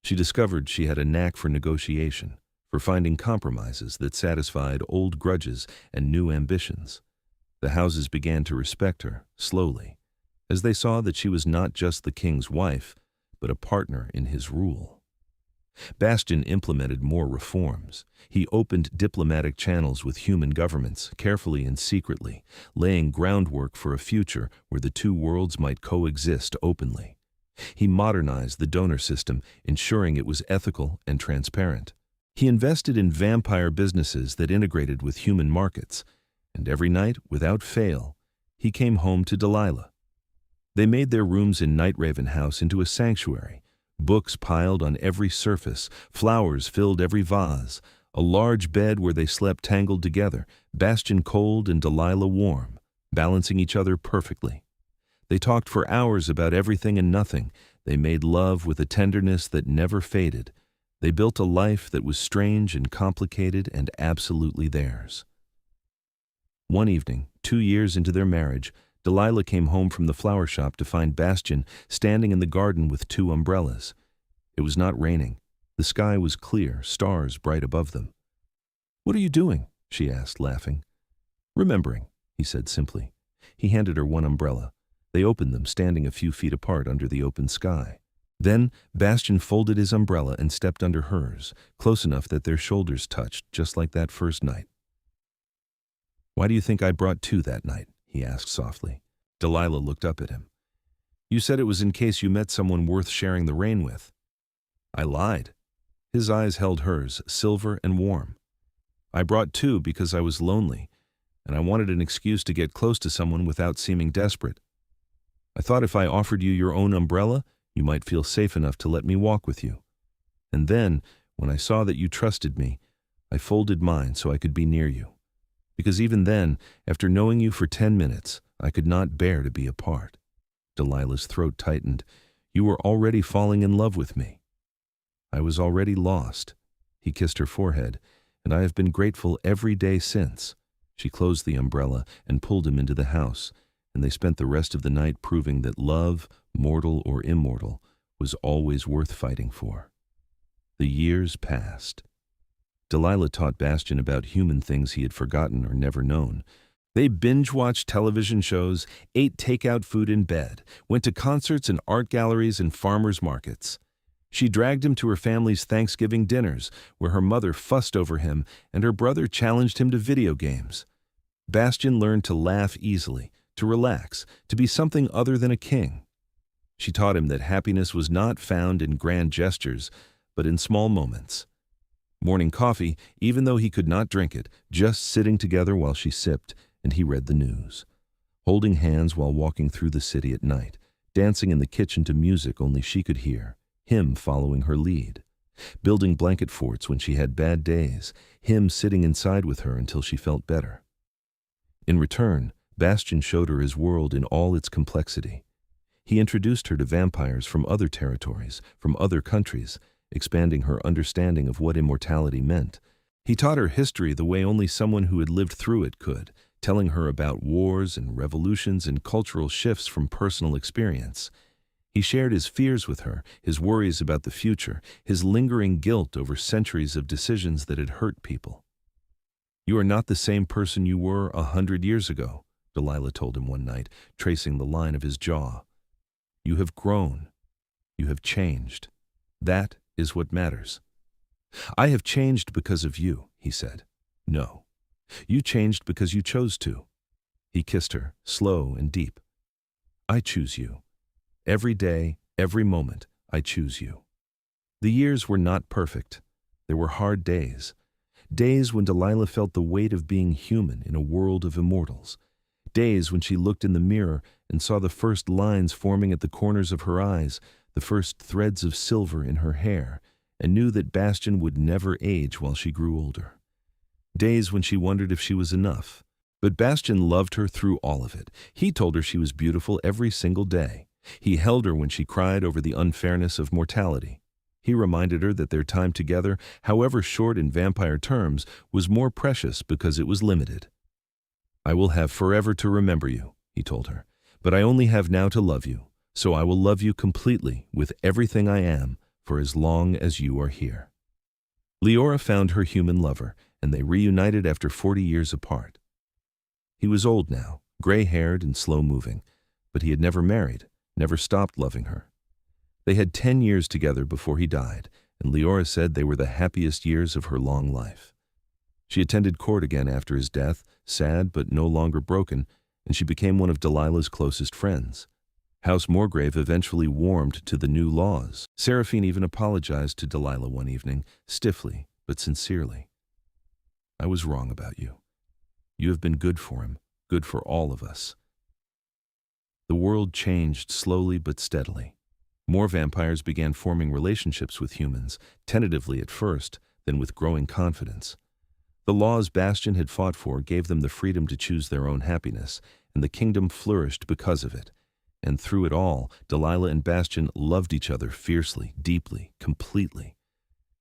She discovered she had a knack for negotiation, for finding compromises that satisfied old grudges and new ambitions. The houses began to respect her, slowly, as they saw that she was not just the king's wife, but a partner in his rule. Bastien implemented more reforms. He opened diplomatic channels with human governments, carefully and secretly, laying groundwork for a future where the two worlds might coexist openly. He modernized the donor system, ensuring it was ethical and transparent. He invested in vampire businesses that integrated with human markets, and every night, without fail, he came home to Delilah. They made their rooms in Nightraven House into a sanctuary. Books piled on every surface, flowers filled every vase, a large bed where they slept tangled together, Bastien cold and Delilah warm, balancing each other perfectly. They talked for hours about everything and nothing. They made love with a tenderness that never faded. They built a life that was strange and complicated and absolutely theirs. One evening, 2 years into their marriage, Delilah came home from the flower shop to find Bastien standing in the garden with 2 umbrellas. It was not raining. The sky was clear, stars bright above them. "What are you doing?" she asked, laughing. "Remembering," he said simply. He handed her one umbrella. They opened them, standing a few feet apart under the open sky. Then Bastien folded his umbrella and stepped under hers, close enough that their shoulders touched, just like that first night. "Why do you think I brought 2 that night?" he asked softly. Delilah looked up at him. "You said it was in case you met someone worth sharing the rain with." "I lied." His eyes held hers, silver and warm. "I brought 2 because I was lonely, and I wanted an excuse to get close to someone without seeming desperate. I thought if I offered you your own umbrella, you might feel safe enough to let me walk with you. And then, when I saw that you trusted me, I folded mine so I could be near you. Because even then, after knowing you for 10 minutes, I could not bear to be apart." Delilah's throat tightened. "You were already falling in love with me." "I was already lost." He kissed her forehead, "and I have been grateful every day since." She closed the umbrella and pulled him into the house, and they spent the rest of the night proving that love, mortal or immortal, was always worth fighting for. The years passed. Delilah taught Bastien about human things he had forgotten or never known. They binge-watched television shows, ate takeout food in bed, went to concerts and art galleries and farmers' markets. She dragged him to her family's Thanksgiving dinners, where her mother fussed over him and her brother challenged him to video games. Bastien learned to laugh easily, to relax, to be something other than a king. She taught him that happiness was not found in grand gestures, but in small moments. Morning coffee, even though he could not drink it, just sitting together while she sipped, and he read the news. Holding hands while walking through the city at night, dancing in the kitchen to music only she could hear, him following her lead. Building blanket forts when she had bad days, him sitting inside with her until she felt better. In return, Bastien showed her his world in all its complexity. He introduced her to vampires from other territories, from other countries, expanding her understanding of what immortality meant. He taught her history the way only someone who had lived through it could, telling her about wars and revolutions and cultural shifts from personal experience. He shared his fears with her, his worries about the future, his lingering guilt over centuries of decisions that had hurt people. "You are not the same person you were 100 years ago," Delilah told him one night, tracing the line of his jaw. "You have grown. You have changed. That is what matters." "I have changed because of you," he said. "No. You changed because you chose to." He kissed her, slow and deep. "I choose you. Every day, every moment, I choose you." The years were not perfect. There were hard days. Days when Delilah felt the weight of being human in a world of immortals. Days when she looked in the mirror and saw the first lines forming at the corners of her eyes, the first threads of silver in her hair, and knew that Bastien would never age while she grew older. Days when she wondered if she was enough. But Bastien loved her through all of it. He told her she was beautiful every single day. He held her when she cried over the unfairness of mortality. He reminded her that their time together, however short in vampire terms, was more precious because it was limited. "I will have forever to remember you," he told her, "but I only have now to love you, so I will love you completely with everything I am for as long as you are here." Leora found her human lover, and they reunited after 40 years apart. He was old now, gray-haired and slow-moving, but he had never married, never stopped loving her. They had 10 years together before he died, and Leora said they were the happiest years of her long life. She attended court again after his death, sad but no longer broken, and she became one of Delilah's closest friends. House Morgrave eventually warmed to the new laws. Seraphine even apologized to Delilah one evening, stiffly but sincerely. "I was wrong about you. You have been good for him, good for all of us." The world changed slowly but steadily. More vampires began forming relationships with humans, tentatively at first, then with growing confidence. The laws Bastien had fought for gave them the freedom to choose their own happiness, and the kingdom flourished because of it. And through it all, Delilah and Bastien loved each other fiercely, deeply, completely.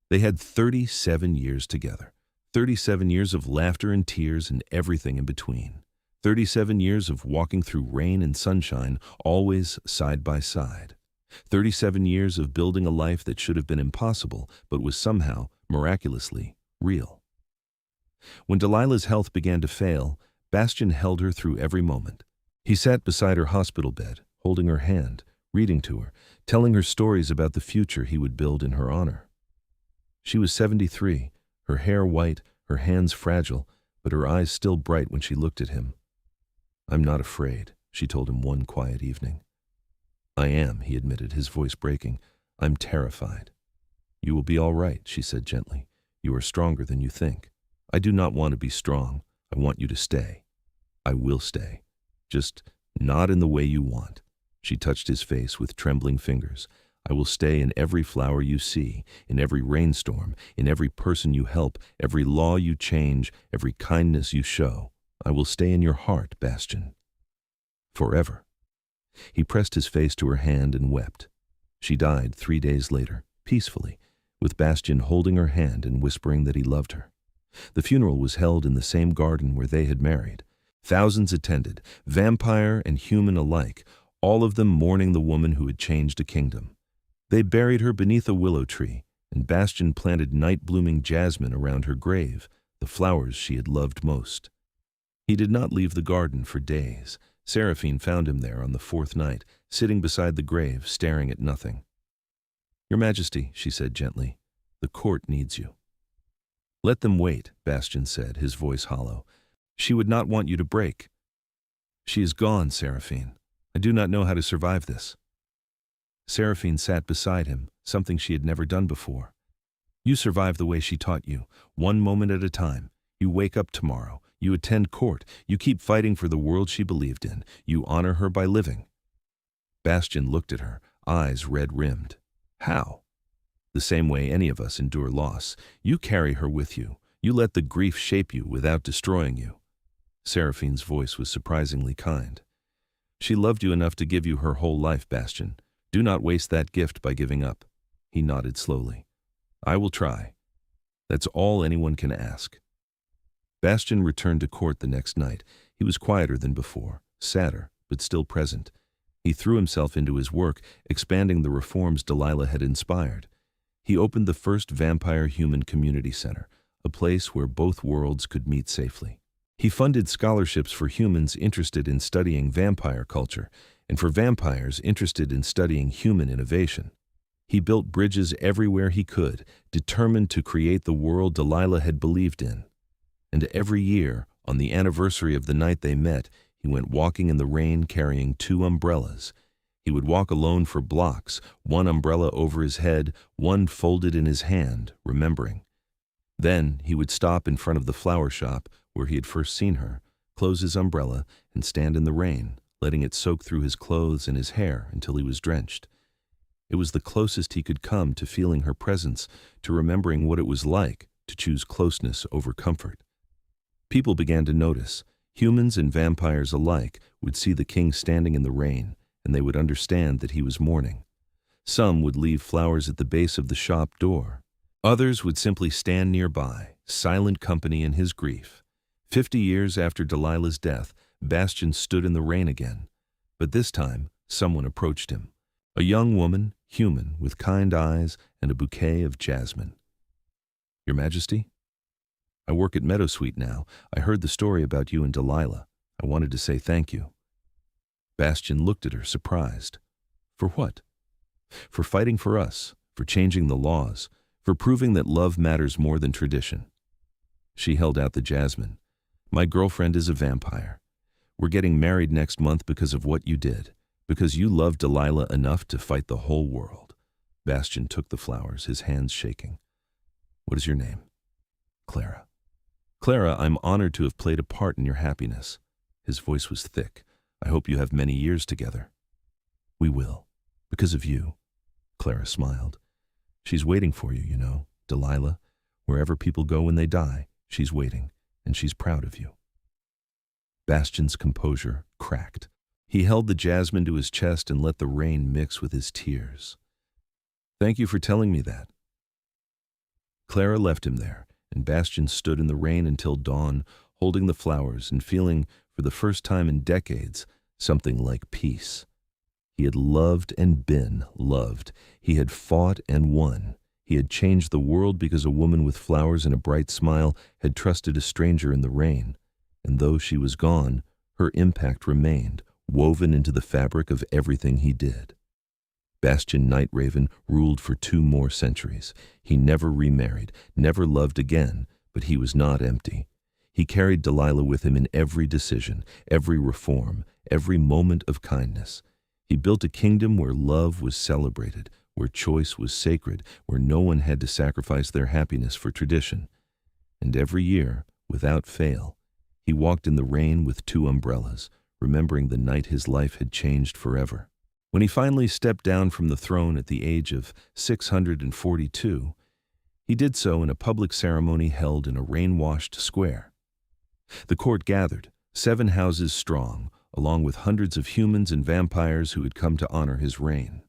They had 37 years together. 37 years of laughter and tears and everything in between. 37 years of walking through rain and sunshine, always side by side. 37 years of building a life that should have been impossible, but was somehow, miraculously, real. When Delilah's health began to fail, Bastien held her through every moment. He sat beside her hospital bed, holding her hand, reading to her, telling her stories about the future he would build in her honor. She was 73, her hair white, her hands fragile, but her eyes still bright when she looked at him. "I'm not afraid," she told him one quiet evening. "I am," he admitted, his voice breaking. "I'm terrified." "You will be all right," she said gently. "You are stronger than you think. I do not want to be strong. I want you to stay. I will stay. Just not in the way you want." She touched his face with trembling fingers. "I will stay in every flower you see, in every rainstorm, in every person you help, every law you change, every kindness you show. I will stay in your heart, Bastien. Forever." He pressed his face to her hand and wept. She died 3 days later, peacefully, with Bastien holding her hand and whispering that he loved her. The funeral was held in the same garden where they had married. Thousands attended, vampire and human alike, all of them mourning the woman who had changed a kingdom. They buried her beneath a willow tree, and Bastien planted night-blooming jasmine around her grave, the flowers she had loved most. He did not leave the garden for days. Seraphine found him there on the 4th night, sitting beside the grave, staring at nothing. "Your Majesty," she said gently, "the court needs you." "Let them wait," Bastien said, his voice hollow. "She would not want you to break." "She is gone, Seraphine. I do not know how to survive this." Seraphine sat beside him, something she had never done before. "You survive the way she taught you, one moment at a time. You wake up tomorrow. You attend court. You keep fighting for the world she believed in. You honor her by living." Bastien looked at her, eyes red-rimmed. "How?" "The same way any of us endure loss. You carry her with you. You let the grief shape you without destroying you." Seraphine's voice was surprisingly kind. "She loved you enough to give you her whole life, Bastien. Do not waste that gift by giving up." He nodded slowly. "I will try. That's all anyone can ask." Bastien returned to court the next night. He was quieter than before, sadder, but still present. He threw himself into his work, expanding the reforms Delilah had inspired. He opened the first vampire-human community center, a place where both worlds could meet safely. He funded scholarships for humans interested in studying vampire culture, and for vampires interested in studying human innovation. He built bridges everywhere he could, determined to create the world Delilah had believed in. And every year, on the anniversary of the night they met, he went walking in the rain carrying 2 umbrellas. He would walk alone for blocks, one umbrella over his head, one folded in his hand, remembering. Then he would stop in front of the flower shop where he had first seen her, close his umbrella, and stand in the rain, letting it soak through his clothes and his hair until he was drenched. It was the closest he could come to feeling her presence, to remembering what it was like to choose closeness over comfort. People began to notice. Humans and vampires alike would see the king standing in the rain, and they would understand that he was mourning. Some would leave flowers at the base of the shop door. Others would simply stand nearby, silent company in his grief. 50 years after Delilah's death, Bastien stood in the rain again. But this time, someone approached him. A young woman, human, with kind eyes and a bouquet of jasmine. "Your Majesty? I work at Meadowsweet now. I heard the story about you and Delilah. I wanted to say thank you." Bastien looked at her, surprised. "For what?" "For fighting for us, for changing the laws, for proving that love matters more than tradition." She held out the jasmine. "My girlfriend is a vampire. We're getting married next month because of what you did, because you loved Delilah enough to fight the whole world." Bastien took the flowers, his hands shaking. "What is your name?" "Clara." "Clara, I'm honored to have played a part in your happiness." His voice was thick. "I hope you have many years together." "We will, because of you." Clara smiled. "She's waiting for you, you know, Delilah. Wherever people go when they die, she's waiting, and she's proud of you." Bastien's composure cracked. He held the jasmine to his chest and let the rain mix with his tears. "Thank you for telling me that." Clara left him there, and Bastien stood in the rain until dawn, holding the flowers and feeling, for the first time in decades, something like peace. He had loved and been loved. He had fought and won. He had changed the world because a woman with flowers and a bright smile had trusted a stranger in the rain. And though she was gone, her impact remained, woven into the fabric of everything he did. Bastien Nightraven ruled for 2 more centuries. He never remarried, never loved again, but he was not empty. He carried Delilah with him in every decision, every reform, every moment of kindness. He built a kingdom where love was celebrated, where choice was sacred, where no one had to sacrifice their happiness for tradition. And every year, without fail, he walked in the rain with 2 umbrellas, remembering the night his life had changed forever. When he finally stepped down from the throne at the age of 642, he did so in a public ceremony held in a rain-washed square. The court gathered, 7 houses strong, along with hundreds of humans and vampires who had come to honor his reign.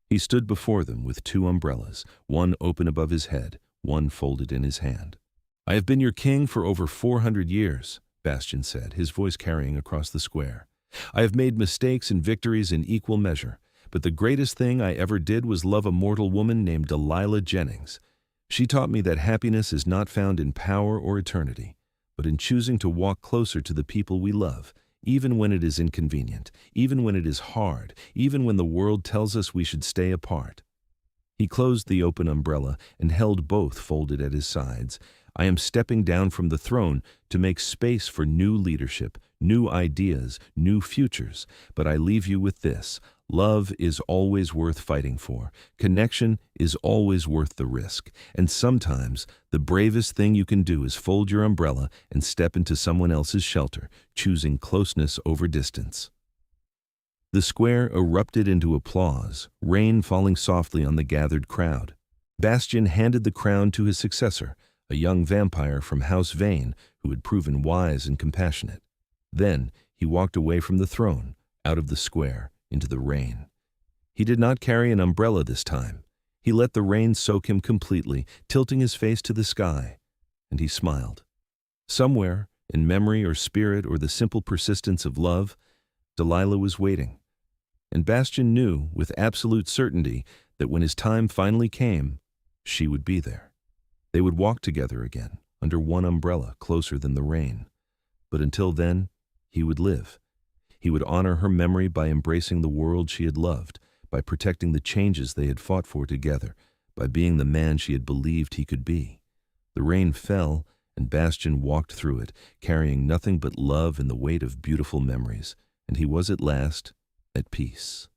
He stood before them with 2 umbrellas, one open above his head, one folded in his hand. "I have been your king for over 400 years, Bastien said, his voice carrying across the square. "I have made mistakes and victories in equal measure, but the greatest thing I ever did was love a mortal woman named Delilah Jennings. She taught me that happiness is not found in power or eternity, but in choosing to walk closer to the people we love, even when it is inconvenient, even when it is hard, even when the world tells us we should stay apart." He closed the open umbrella and held both folded at his sides. "I am stepping down from the throne to make space for new leadership, new ideas, new futures, but I leave you with this. Love is always worth fighting for. Connection is always worth the risk. And sometimes the bravest thing you can do is fold your umbrella and step into someone else's shelter, choosing closeness over distance." The square erupted into applause, rain falling softly on the gathered crowd. Bastien handed the crown to his successor, a young vampire from House Vane who had proven wise and compassionate. Then he walked away from the throne, out of the square, into the rain. He did not carry an umbrella this time. He let the rain soak him completely, tilting his face to the sky, and he smiled. Somewhere, in memory or spirit or the simple persistence of love, Delilah was waiting. And Bastien knew with absolute certainty that when his time finally came, she would be there. They would walk together again, under one umbrella, closer than the rain. But until then, he would live. He would honor her memory by embracing the world she had loved, by protecting the changes they had fought for together, by being the man she had believed he could be. The rain fell, and Bastien walked through it, carrying nothing but love and the weight of beautiful memories, and he was at last at peace.